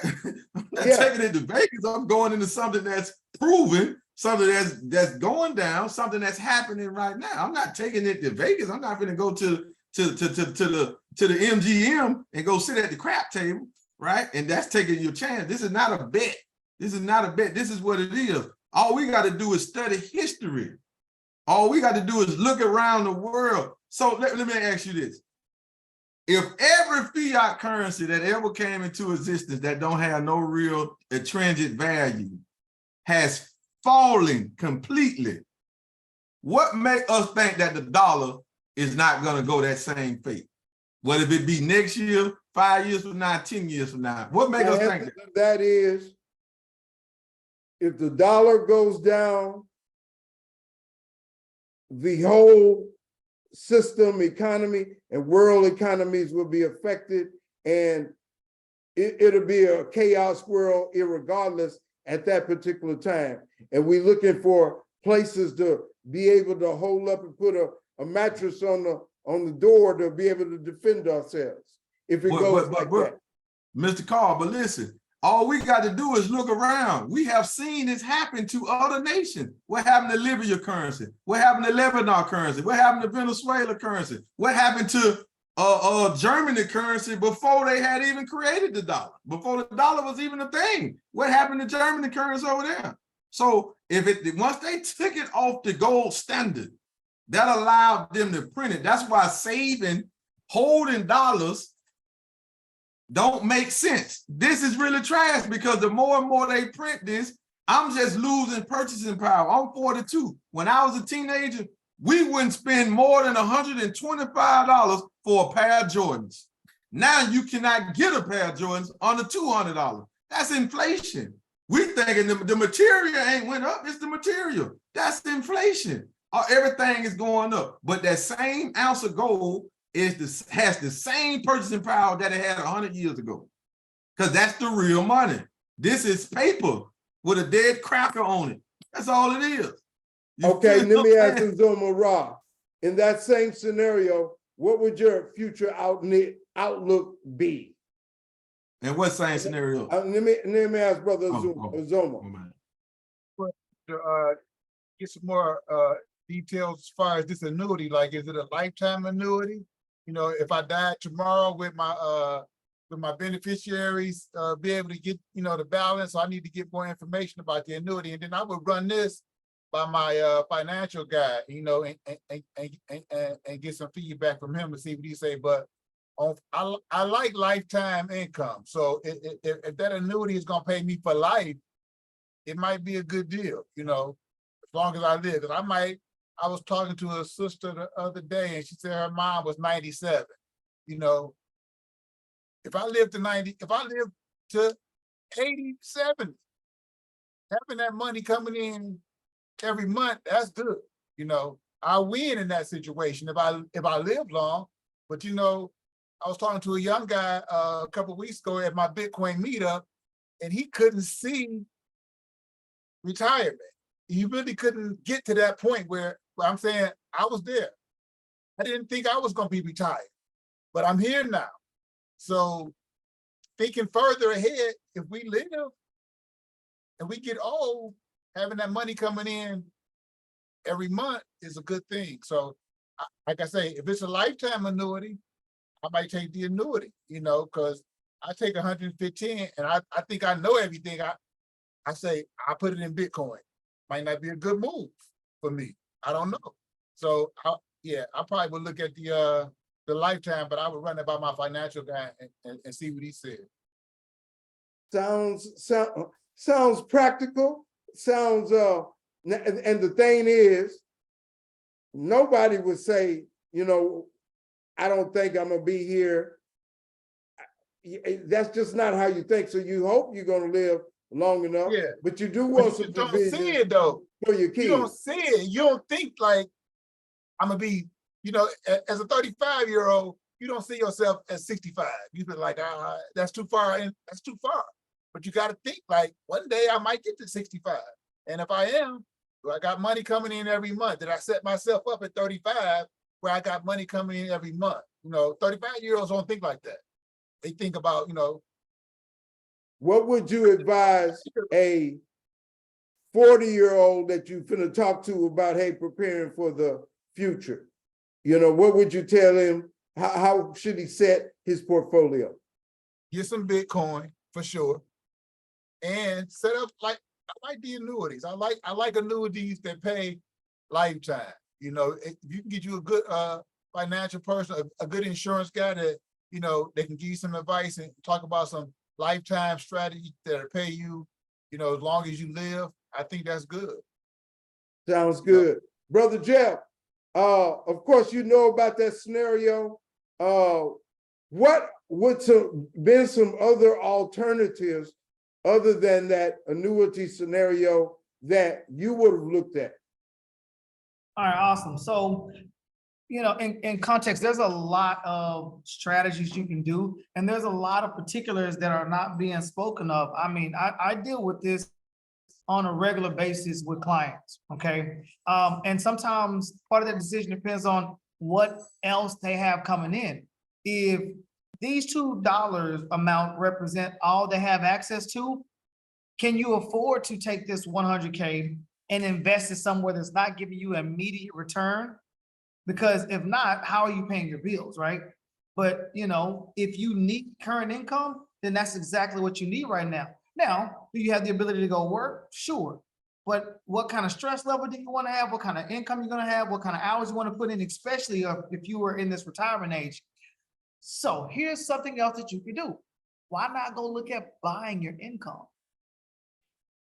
I'm not taking it to Vegas. I'm going into something that's proven, something that's going down, something that's happening right now. I'm not taking it to Vegas. I'm not going to go to the MGM and go sit at the crap table, right? And that's taking your chance. This is not a bet. This is not a bet. This is what it is. All we got to do is study history. All we got to do is look around the world. So let me ask you this. If every fiat currency that ever came into existence that don't have no real intrinsic value has fallen completely, what make us think that the dollar is not going to go that same fate? Whether it be next year, 5 years from now, 10 years from now, what make us think that? That is, if the dollar goes down, the whole system, economy, and world economies will be affected, and it'll be a chaos world irregardless at that particular time. And we're looking for places to be able to hold up and put a mattress on the door to be able to defend ourselves if it goes like that. Mr. Carl, but listen, all we got to do is look around. We have seen this happen to other nations. What happened to Libya currency? What happened to Lebanon currency? What happened to Venezuela currency? What happened to Germany currency before they had even created the dollar, before the dollar was even a thing? What happened to Germany currency over there? So once they took it off the gold standard, that allowed them to print it. That's why holding dollars don't make sense. This is really trash because the more and more they print this, I'm just losing purchasing power. I'm 42. When I was a teenager, we wouldn't spend more than $125 for a pair of Jordans. Now you cannot get a pair of Jordans under $200. That's inflation. We thinking the material ain't went up, it's the material. That's inflation. Everything is going up. But that same ounce of gold has the same purchasing power that it had 100 years ago. Because that's the real money. This is paper with a dead cracker on it. That's all it is. Okay, let me ask Uzuma Ra. In that same scenario, what would your future outlook be? And what same scenario? Let me ask Brother Uzuma. To get some more details as far as this annuity, like is it a lifetime annuity? You know, if I died tomorrow, with my beneficiaries be able to get, you know, the balance, so I need to get more information about the annuity, and then I would run this by my financial guy, you know, and get some feedback from him to see what he say. But I like lifetime income, so if that annuity is gonna pay me for life, it might be a good deal, you know, as long as I live. And I was talking to a sister the other day, and she said her mom was 97. You know, if I live to 80, 70, having that money coming in every month, that's good. You know, I win in that situation if I live long. But you know, I was talking to a young guy a couple of weeks ago at my Bitcoin meetup, and he couldn't see retirement. He really couldn't get to that point where I'm saying I was there. I didn't think I was going to be retired, but I'm here now. So thinking further ahead, if we live and we get old, having that money coming in every month is a good thing. So like I say, if it's a lifetime annuity, I might take the annuity, you know, because I take 115 and I think I know everything. I say I put it in Bitcoin. Might not be a good move for me. I don't know. So I probably would look at the lifetime, but I would run it by my financial guy and see what he said. Sounds practical. Sounds and the thing is, nobody would say, you know, I don't think I'm gonna be here. That's just not how you think. So you hope you're gonna live long enough, yeah. But you do want some provision. Don't see it though. For your kids. You don't see it. You don't think like I'm gonna be, you know, as a 35-year-old, you don't see yourself at 65. You be like, that's too far, and that's too far. But you got to think like one day I might get to 65, and if I am, I got money coming in every month. Did I set myself up at 35 where I got money coming in every month? You know, 35-year-olds don't think like that. They think about, you know. What would you advise a 40-year-old that you finna talk to about, hey, preparing for the future? What would you tell him? How should he set his portfolio? Get some Bitcoin for sure, and set up I like the annuities. I like annuities that pay lifetime. If you can get you a good financial person, a good insurance guy that they can give you some advice and talk about some lifetime strategy that'll pay you, as long as you live. I think that's good. Sounds good. Brother Jeff, of course, about that scenario. What would been some other alternatives other than that annuity scenario that you would have looked at? All right, awesome. So, in context, there's a lot of strategies you can do, and there's a lot of particulars that are not being spoken of. I mean, I deal with this on a regular basis with clients, okay? And sometimes part of that decision depends on what else they have coming in. If these $2 amount represent all they have access to, can you afford to take this 100K and invest it somewhere that's not giving you immediate return? Because if not, how are you paying your bills, right? But if you need current income, then that's exactly what you need right now. Now, do you have the ability to go work? Sure. But what kind of stress level do you want to have? What kind of income you're going to have? What kind of hours you want to put in, especially if you were in this retirement age? So here's something else that you can do. Why not go look at buying your income?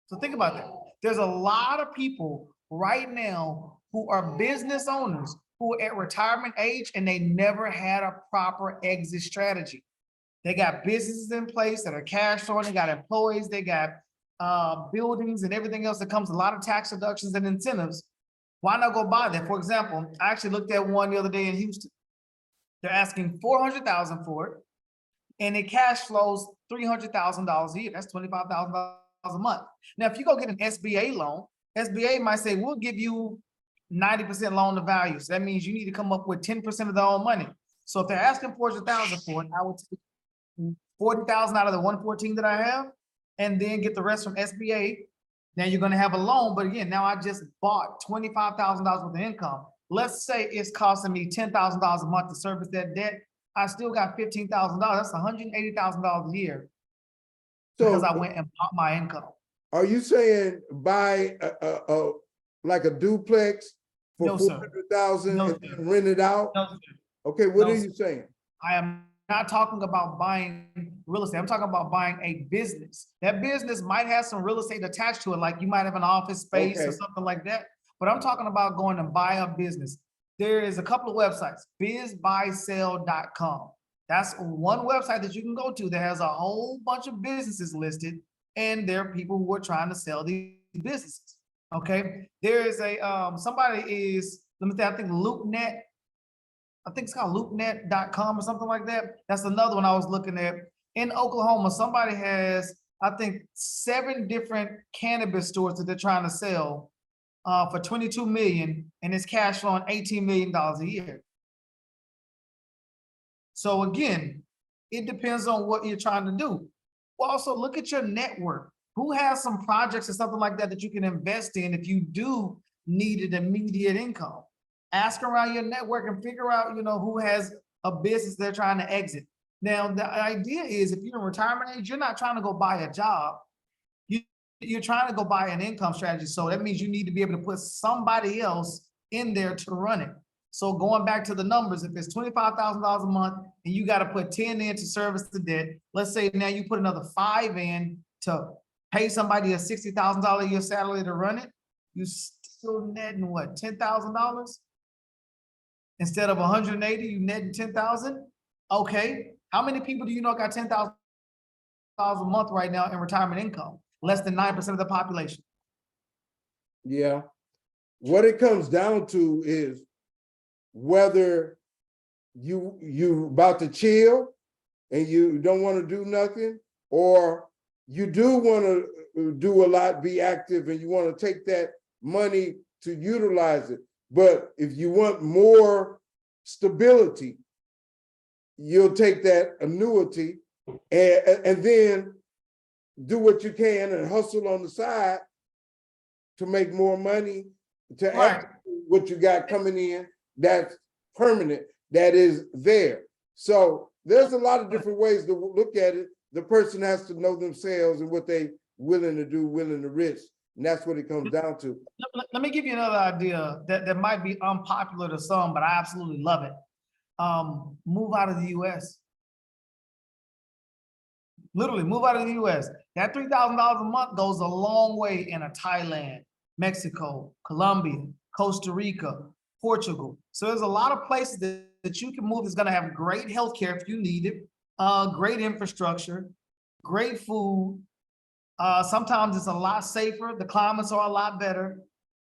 So think about that. There's a lot of people right now who are business owners who are at retirement age and they never had a proper exit strategy. They got businesses in place that are cash flowing. They got employees. They got buildings and everything else that comes, a lot of tax deductions and incentives. Why not go buy that? For example, I actually looked at one the other day in Houston. They're asking $400,000 for it, and it cash flows $300,000 a year. That's $25,000 a month. Now, if you go get an SBA loan, SBA might say, we'll give you 90% loan to value. So that means you need to come up with 10% of their own money. So if they're asking $400,000 for it, I would take 40,000 out of the 114 that I have, and then get the rest from SBA. Now you're going to have a loan, but again, now I just bought $25,000 worth of income. Let's say it's costing me $10,000 a month to service that debt. I still got $15,000. That's $180,000 a year because I went and bought my income. Are you saying buy like a duplex for $400,000 and then rent it out? No, sir. Okay, what are you saying? I am not talking about buying real estate. I'm talking about buying a business. That business might have some real estate attached to it, like you might have an office space or something like that. But I'm talking about going to buy a business. There is a couple of websites, bizbuysell.com. That's one website that you can go to that has a whole bunch of businesses listed, and there are people who are trying to sell these businesses. Okay, there is a somebody is, let me say, I think LoopNet. I think it's called loopnet.com or something like that. That's another one I was looking at. In Oklahoma, somebody has, I think, 7 different cannabis stores that they're trying to sell for $22 million, and it's cash flowing $18 million a year. So again, it depends on what you're trying to do. Well, also look at your network. Who has some projects or something like that that you can invest in if you do need an immediate income? Ask around your network and figure out, who has a business they're trying to exit. Now, the idea is if you're in retirement age, you're not trying to go buy a job. You're trying to go buy an income strategy. So that means you need to be able to put somebody else in there to run it. So going back to the numbers, if it's $25,000 a month and you got to put 10 in to service the debt, let's say now you put another 5 in to pay somebody a $60,000 a year salary to run it, you still netting what, $10,000? Instead of 180, you netting 10,000. Okay, how many people do you know got $10,000 a month right now in retirement income? Less than 9% of the population. Yeah, what it comes down to is whether you about to chill and you don't want to do nothing, or you do want to do a lot, be active, and you want to take that money to utilize it. But if you want more stability, you'll take that annuity and then do what you can and hustle on the side to make more money, to Right. add what you got coming in that's permanent, that is there. So there's a lot of different ways to look at it. The person has to know themselves and what they willing to do, willing to risk. And that's what it comes down to. Let me give you another idea that might be unpopular to some, but I absolutely love it. Move out of the US. Literally move out of the US. That $3,000 a month goes a long way in a Thailand, Mexico, Colombia, Costa Rica, Portugal. So there's a lot of places that you can move that's gonna have great healthcare if you need it, great infrastructure, great food. Sometimes it's a lot safer, the climates are a lot better,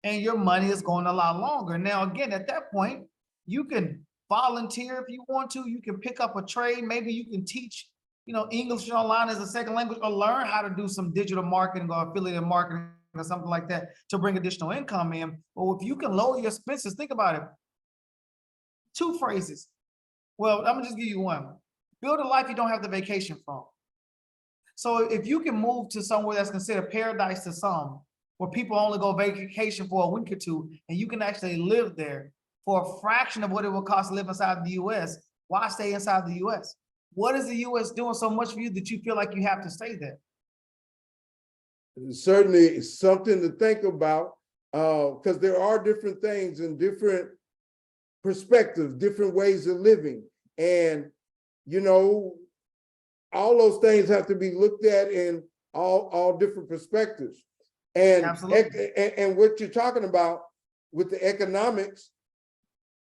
and your money is going a lot longer. Now, again, at that point, you can volunteer if you want to, you can pick up a trade, maybe you can teach, English online as a second language, or learn how to do some digital marketing or affiliate marketing or something like that to bring additional income in. Or if you can lower your expenses, think about it. 2 phrases. Well, I'm gonna just give you one. Build a life you don't have to vacation from. So if you can move to somewhere that's considered paradise to some, where people only go vacation for a week or 2, and you can actually live there for a fraction of what it would cost to live inside the US, why stay inside the US? What is the US doing so much for you that you feel like you have to stay there? Certainly something to think about, because there are different things and different perspectives, different ways of living. And, all those things have to be looked at in all different perspectives. And, and what you're talking about with the economics,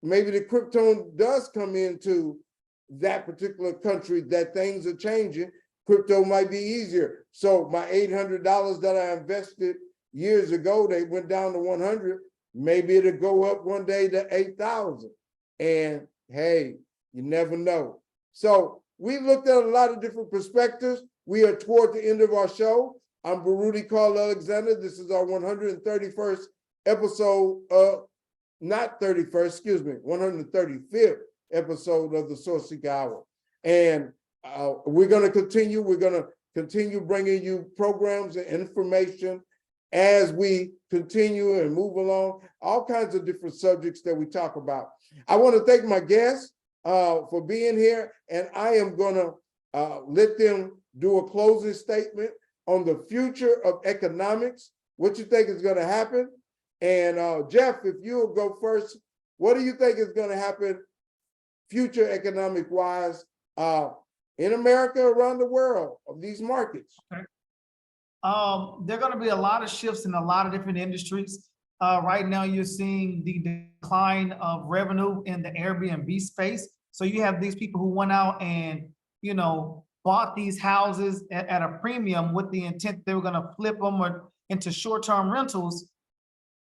maybe the crypto does come into that particular country, that things are changing. Crypto might be easier. So my $800 that I invested years ago, they went down to 100. Maybe it'll go up one day to 8,000. And hey, you never know. So we looked at a lot of different perspectives. We are toward the end of our show. I'm Baruti Carl Alexander. This is our 131st episode, not 31st, excuse me, 135th episode of the Sourceseeker Hour. And we're going to continue bringing you programs and information as we continue and move along, all kinds of different subjects that we talk about. I want to thank my guests for being here, and I am going to let them do a closing statement on the future of economics, what you think is going to happen. And Jeff, if you'll go first, what do you think is going to happen future economic wise in America, around the world, of these markets? Okay. There are going to be a lot of shifts in a lot of different industries. Right now, you're seeing the decline of revenue in the Airbnb space. So you have these people who went out and, bought these houses at a premium with the intent they were going to flip them into short-term rentals.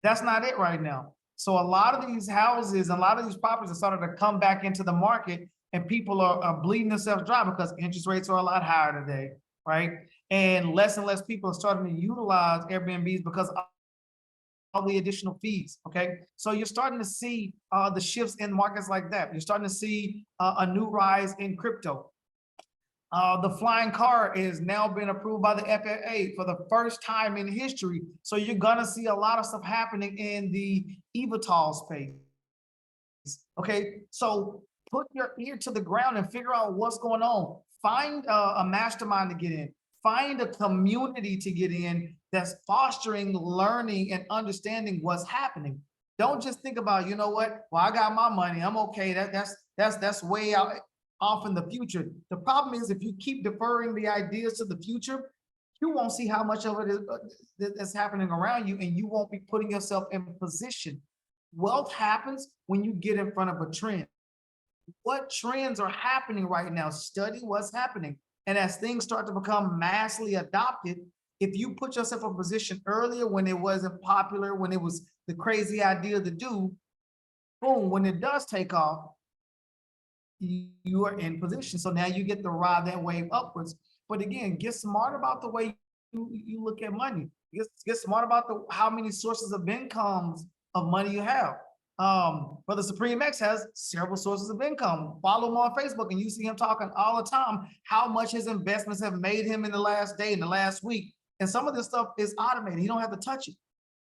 That's not it right now. So a lot of these houses, a lot of these properties are starting to come back into the market, and people are bleeding themselves dry because interest rates are a lot higher today, right? And less people are starting to utilize Airbnbs because of all the additional fees, okay? So you're starting to see the shifts in markets like that. You're starting to see a new rise in crypto. The flying car is now been approved by the FAA for the first time in history. So you're gonna see a lot of stuff happening in the eVTOL space, okay? So put your ear to the ground and figure out what's going on. Find a mastermind to get in. Find a community to get in that's fostering learning and understanding what's happening. Don't just think about, you know what? Well, I got my money, I'm okay. That's way out off in the future. The problem is if you keep deferring the ideas to the future, you won't see how much of it is happening around you, and you won't be putting yourself in position. Wealth happens when you get in front of a trend. What trends are happening right now? Study what's happening. And as things start to become massively adopted, if you put yourself in a position earlier when it wasn't popular, when it was the crazy idea to do, boom, when it does take off, you are in position. So now you get to ride that wave upwards. But again, get smart about the way you look at money. Get smart about how many sources of incomes of money you have. Brother Supreme X has several sources of income. Follow him on Facebook and you see him talking all the time how much his investments have made him in the last day, in the last week. And some of this stuff is automated. You don't have to touch it.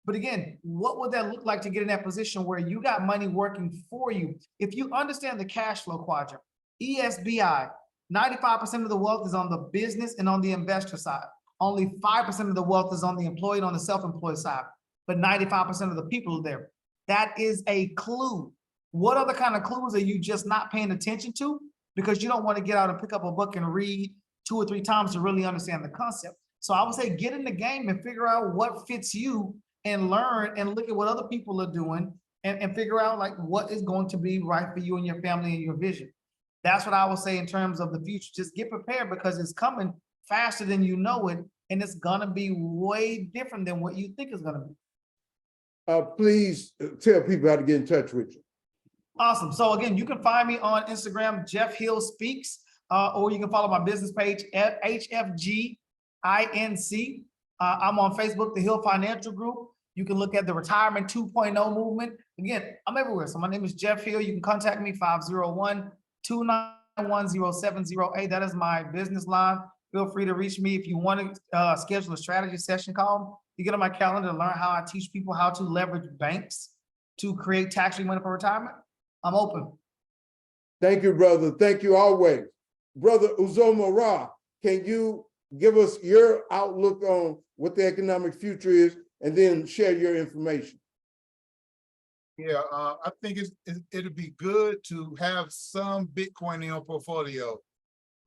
But again, what would that look like to get in that position where you got money working for you? If you understand the cash flow quadrant, ESBI, 95% of the wealth is on the business and on the investor side. Only 5% of the wealth is on the employed and on the self-employed side, but 95% of the people are there. That is a clue. What other kind of clues are you just not paying attention to? Because you don't want to get out and pick up a book and read 2 or 3 times to really understand the concept. So I would say get in the game and figure out what fits you and learn and look at what other people are doing and figure out like what is going to be right for you and your family and your vision. That's what I would say in terms of the future. Just get prepared because it's coming faster than you know it, and it's gonna be way different than what you think it's gonna be. Please tell people how to get in touch with you. Awesome. So again, you can find me on Instagram, Jeff Hill Speaks, or you can follow my business page at HFG INC. I'm on Facebook, the Hill Financial Group. You can look at the Retirement 2.0 movement. Again, I'm everywhere. So my name is Jeff Hill. You can contact me 501-291-0708. That is my business line. Feel free to reach me if you want to schedule a strategy session call. You get on my calendar to learn how I teach people how to leverage banks to create tax-free money for retirement. I'm open. Thank you, brother. Thank you always. Brother Uzuma Ra, can you give us your outlook on what the economic future is and then share your information? Yeah, I think it'll be good to have some Bitcoin in your portfolio,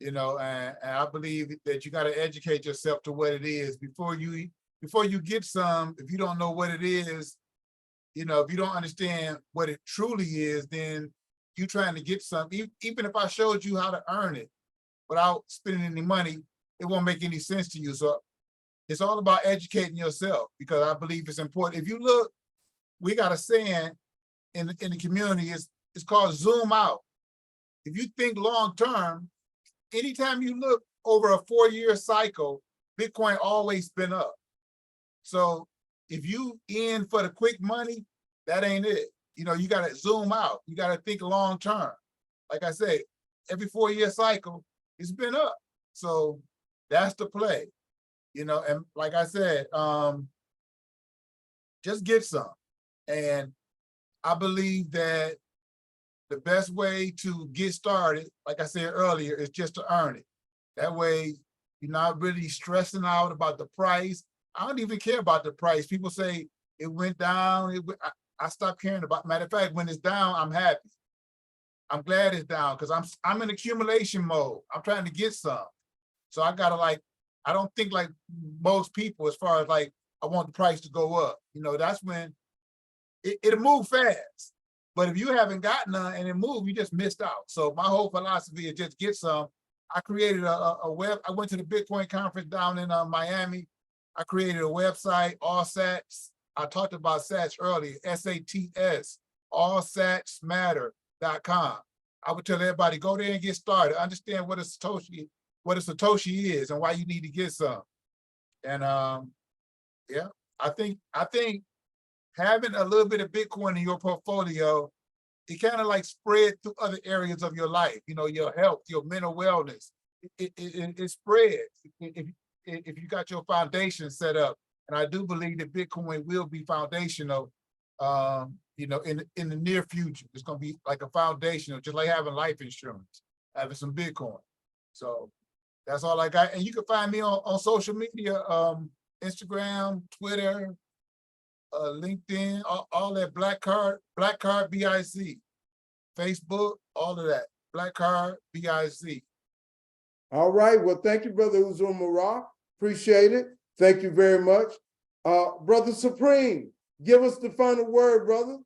you know, and I believe that you got to educate yourself to what it is before you get some. If you don't know what it is, you know, if you don't understand what it truly is, then you trying to get some. Even if I showed you how to earn it without spending any money, it won't make any sense to you. So it's all about educating yourself because I believe it's important. If you look, we got a saying in the community, it's called zoom out. If you think long term, anytime you look over a 4-year cycle, Bitcoin always been up. So if you in for the quick money, that ain't it. You know, you got to zoom out. You got to think long term. Like I say, every 4-year cycle, it's been up. So that's the play, you know, and like I said, just get some. And I believe that the best way to get started, like I said earlier, is just to earn it. That way, you're not really stressing out about the price. I don't even care about the price. People say it went down. I stopped caring about. Matter of fact, when it's down, I'm happy. I'm glad it's down because I'm in accumulation mode. I'm trying to get some. So I gotta I don't think like most people as far as like I want the price to go up. You know, that's when it'll move fast. But if you haven't got none and it moved, you just missed out. So my whole philosophy is just get some. I created a web. I went to the Bitcoin conference down in Miami. I created a website, All Sats. I talked about Sats earlier, SATS, allsatsmatter.com. I would tell everybody, go there and get started. Understand what a Satoshi is and why you need to get some. And yeah, I think having a little bit of Bitcoin in your portfolio, it kind of like spread through other areas of your life, you know, your health, your mental wellness. It spreads if you got your foundation set up. And I do believe that Bitcoin will be foundational, you know, in the near future. It's going to be like a foundational, just like having life insurance, having some Bitcoin. So that's all I got. And you can find me on social media, Instagram, Twitter, LinkedIn, all that Black Card BIC, Facebook, all of that, Black Card BIC. All right. Well, thank you, Brother Uzuma Ra. Appreciate it. Thank you very much. Brother Supreme, give us the final word, brother.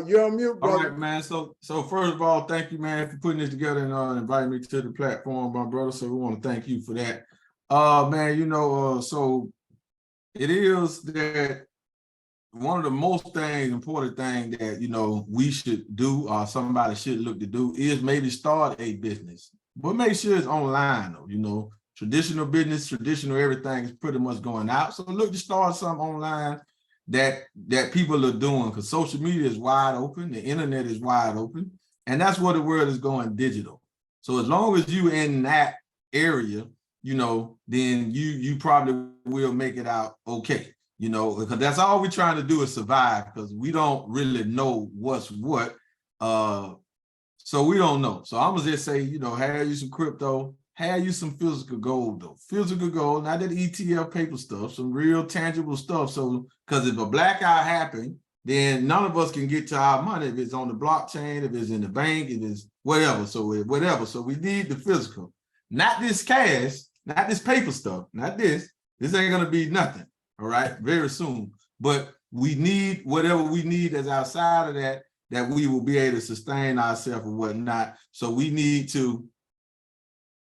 You're on mute, brother. All right, man. So first of all, thank you, man, for putting this together and inviting me to the platform, my brother. So we want to thank you for that. Man, you know, so it is that one of the most important things that, you know, we should do or somebody should look to do is maybe start a business, but make sure it's online though, you know, traditional business, traditional everything is pretty much going out. So look to start something online that people are doing because social media is wide open, the internet is wide open, and that's where the world is going digital. So as long as you in that area, you know, then you probably will make it out okay, you know, because that's all we're trying to do is survive, because we don't really know what's what. So we don't know. So I'm gonna just say, you know, have you some crypto, have you some physical gold though. Physical gold, not that ETF paper stuff, some real tangible stuff. So, because if a blackout happened, then none of us can get to our money if it's on the blockchain, if it's in the bank, if it's whatever. So whatever. So we need the physical, not this cash, not this paper stuff, not this. This ain't gonna be nothing. All right, very soon. But we need whatever we need that's outside of that, that we will be able to sustain ourselves or whatnot. So we need to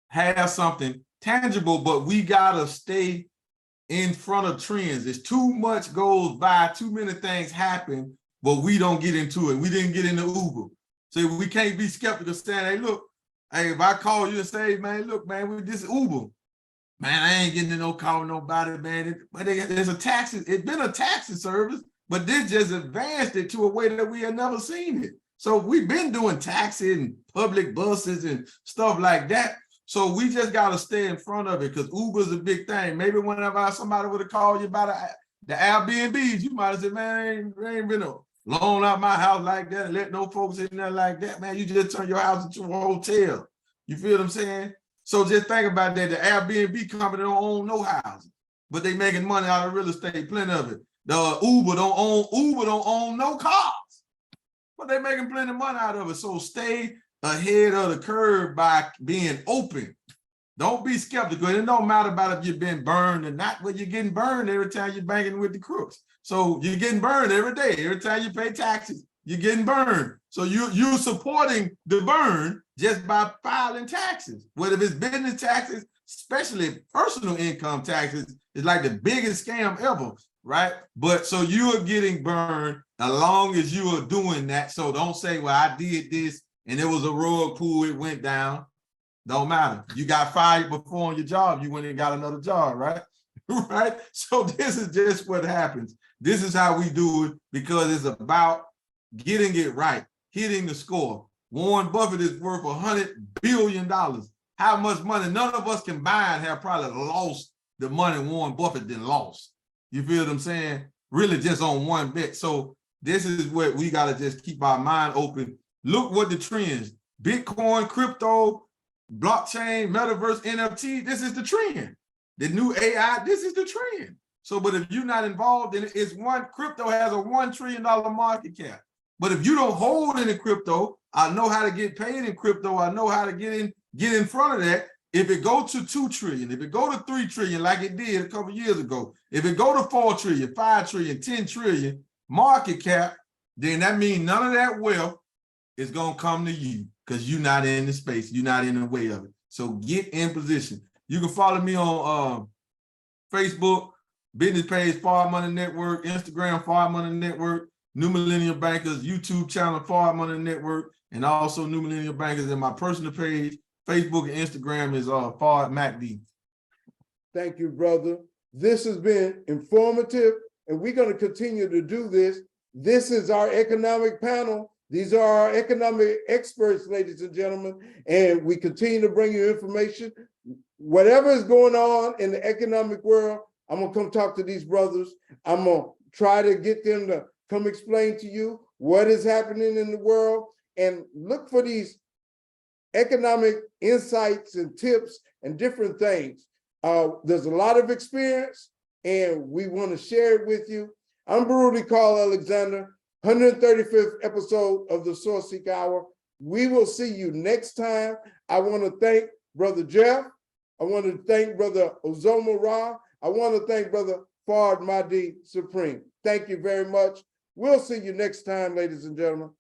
have something tangible, but we gotta stay in front of trends. There's too much goes by, too many things happen, but we don't get into it. We didn't get into Uber. So we can't be skeptical saying, hey, look, hey, if I call you and say, man, look, man, with this Uber, man, I ain't getting no call with nobody, man. But there's a taxi, it's been a taxi service, but this just advanced it to a way that we had never seen it. So we've been doing taxi and public buses and stuff like that. So we just got to stay in front of it, because Uber's a big thing. Maybe whenever somebody would have called you about the Airbnbs, you might have said, man, there ain't been a loan out my house like that, and let no folks in there like that, man. You just turn your house into a hotel. You feel what I'm saying? So just think about that. The Airbnb company don't own no houses, but they making money out of real estate, plenty of it. The Uber don't own no cars, but they making plenty of money out of it. So stay ahead of the curve by being open. Don't be skeptical. It don't matter about if you've been burned or not, but you're getting burned every time you're banking with the crooks. So you're getting burned every day. Every time you pay taxes, you're getting burned. So you're supporting the burn just by filing taxes. Whether it's business taxes, especially personal income taxes, is like the biggest scam ever, right? But so you are getting burned as long as you are doing that. So don't say, well, I did this and it was a rug pull, it went down. Don't matter. You got fired before on your job, you went and got another job, right? Right? So this is just what happens. This is how we do it, because it's about getting it right, hitting the score. Warren Buffett is worth $100 billion. How much money? None of us combined have probably lost the money Warren Buffett then lost. You feel what I'm saying? Really just on one bet. So this is what we got to just keep our mind open. Look what the trends, Bitcoin, crypto, blockchain, metaverse, NFT, this is the trend. The new AI, this is the trend. So, but if you're not involved in it, crypto has a $1 trillion market cap. But if you don't hold any crypto, I know how to get paid in crypto. I know how to get in front of that. If it go to 2 trillion, if it go to 3 trillion, like it did a couple of years ago, if it go to 4 trillion, 5 trillion, 10 trillion market cap, then that means none of that wealth is going to come to you, because you're not in the space. You're not in the way of it. So get in position. You can follow me on Facebook, business page, Forward Money Network, Instagram, Forward Money Network, New Millennial Bankers, YouTube channel, Forward Money Network, and also New Millennial Bankers. And my personal page, Facebook and Instagram is Forward Mahdi. Thank you, brother. This has been informative, and we're going to continue to do this. This is our economic panel. These are our economic experts, ladies and gentlemen, and we continue to bring you information. Whatever is going on in the economic world, I'm going to come talk to these brothers. I'm going to try to get them to come explain to you what is happening in the world, and look for these economic insights and tips and different things. There's a lot of experience, and we want to share it with you. I'm Baruti Carl Alexander, 135th episode of the Sourceseeker Hour. We will see you next time. I want to thank Brother Jeff. I want to thank Brother Uzuma Ra. I want to thank Brother Fard Mahdi Supreme. Thank you very much. We'll see you next time, ladies and gentlemen.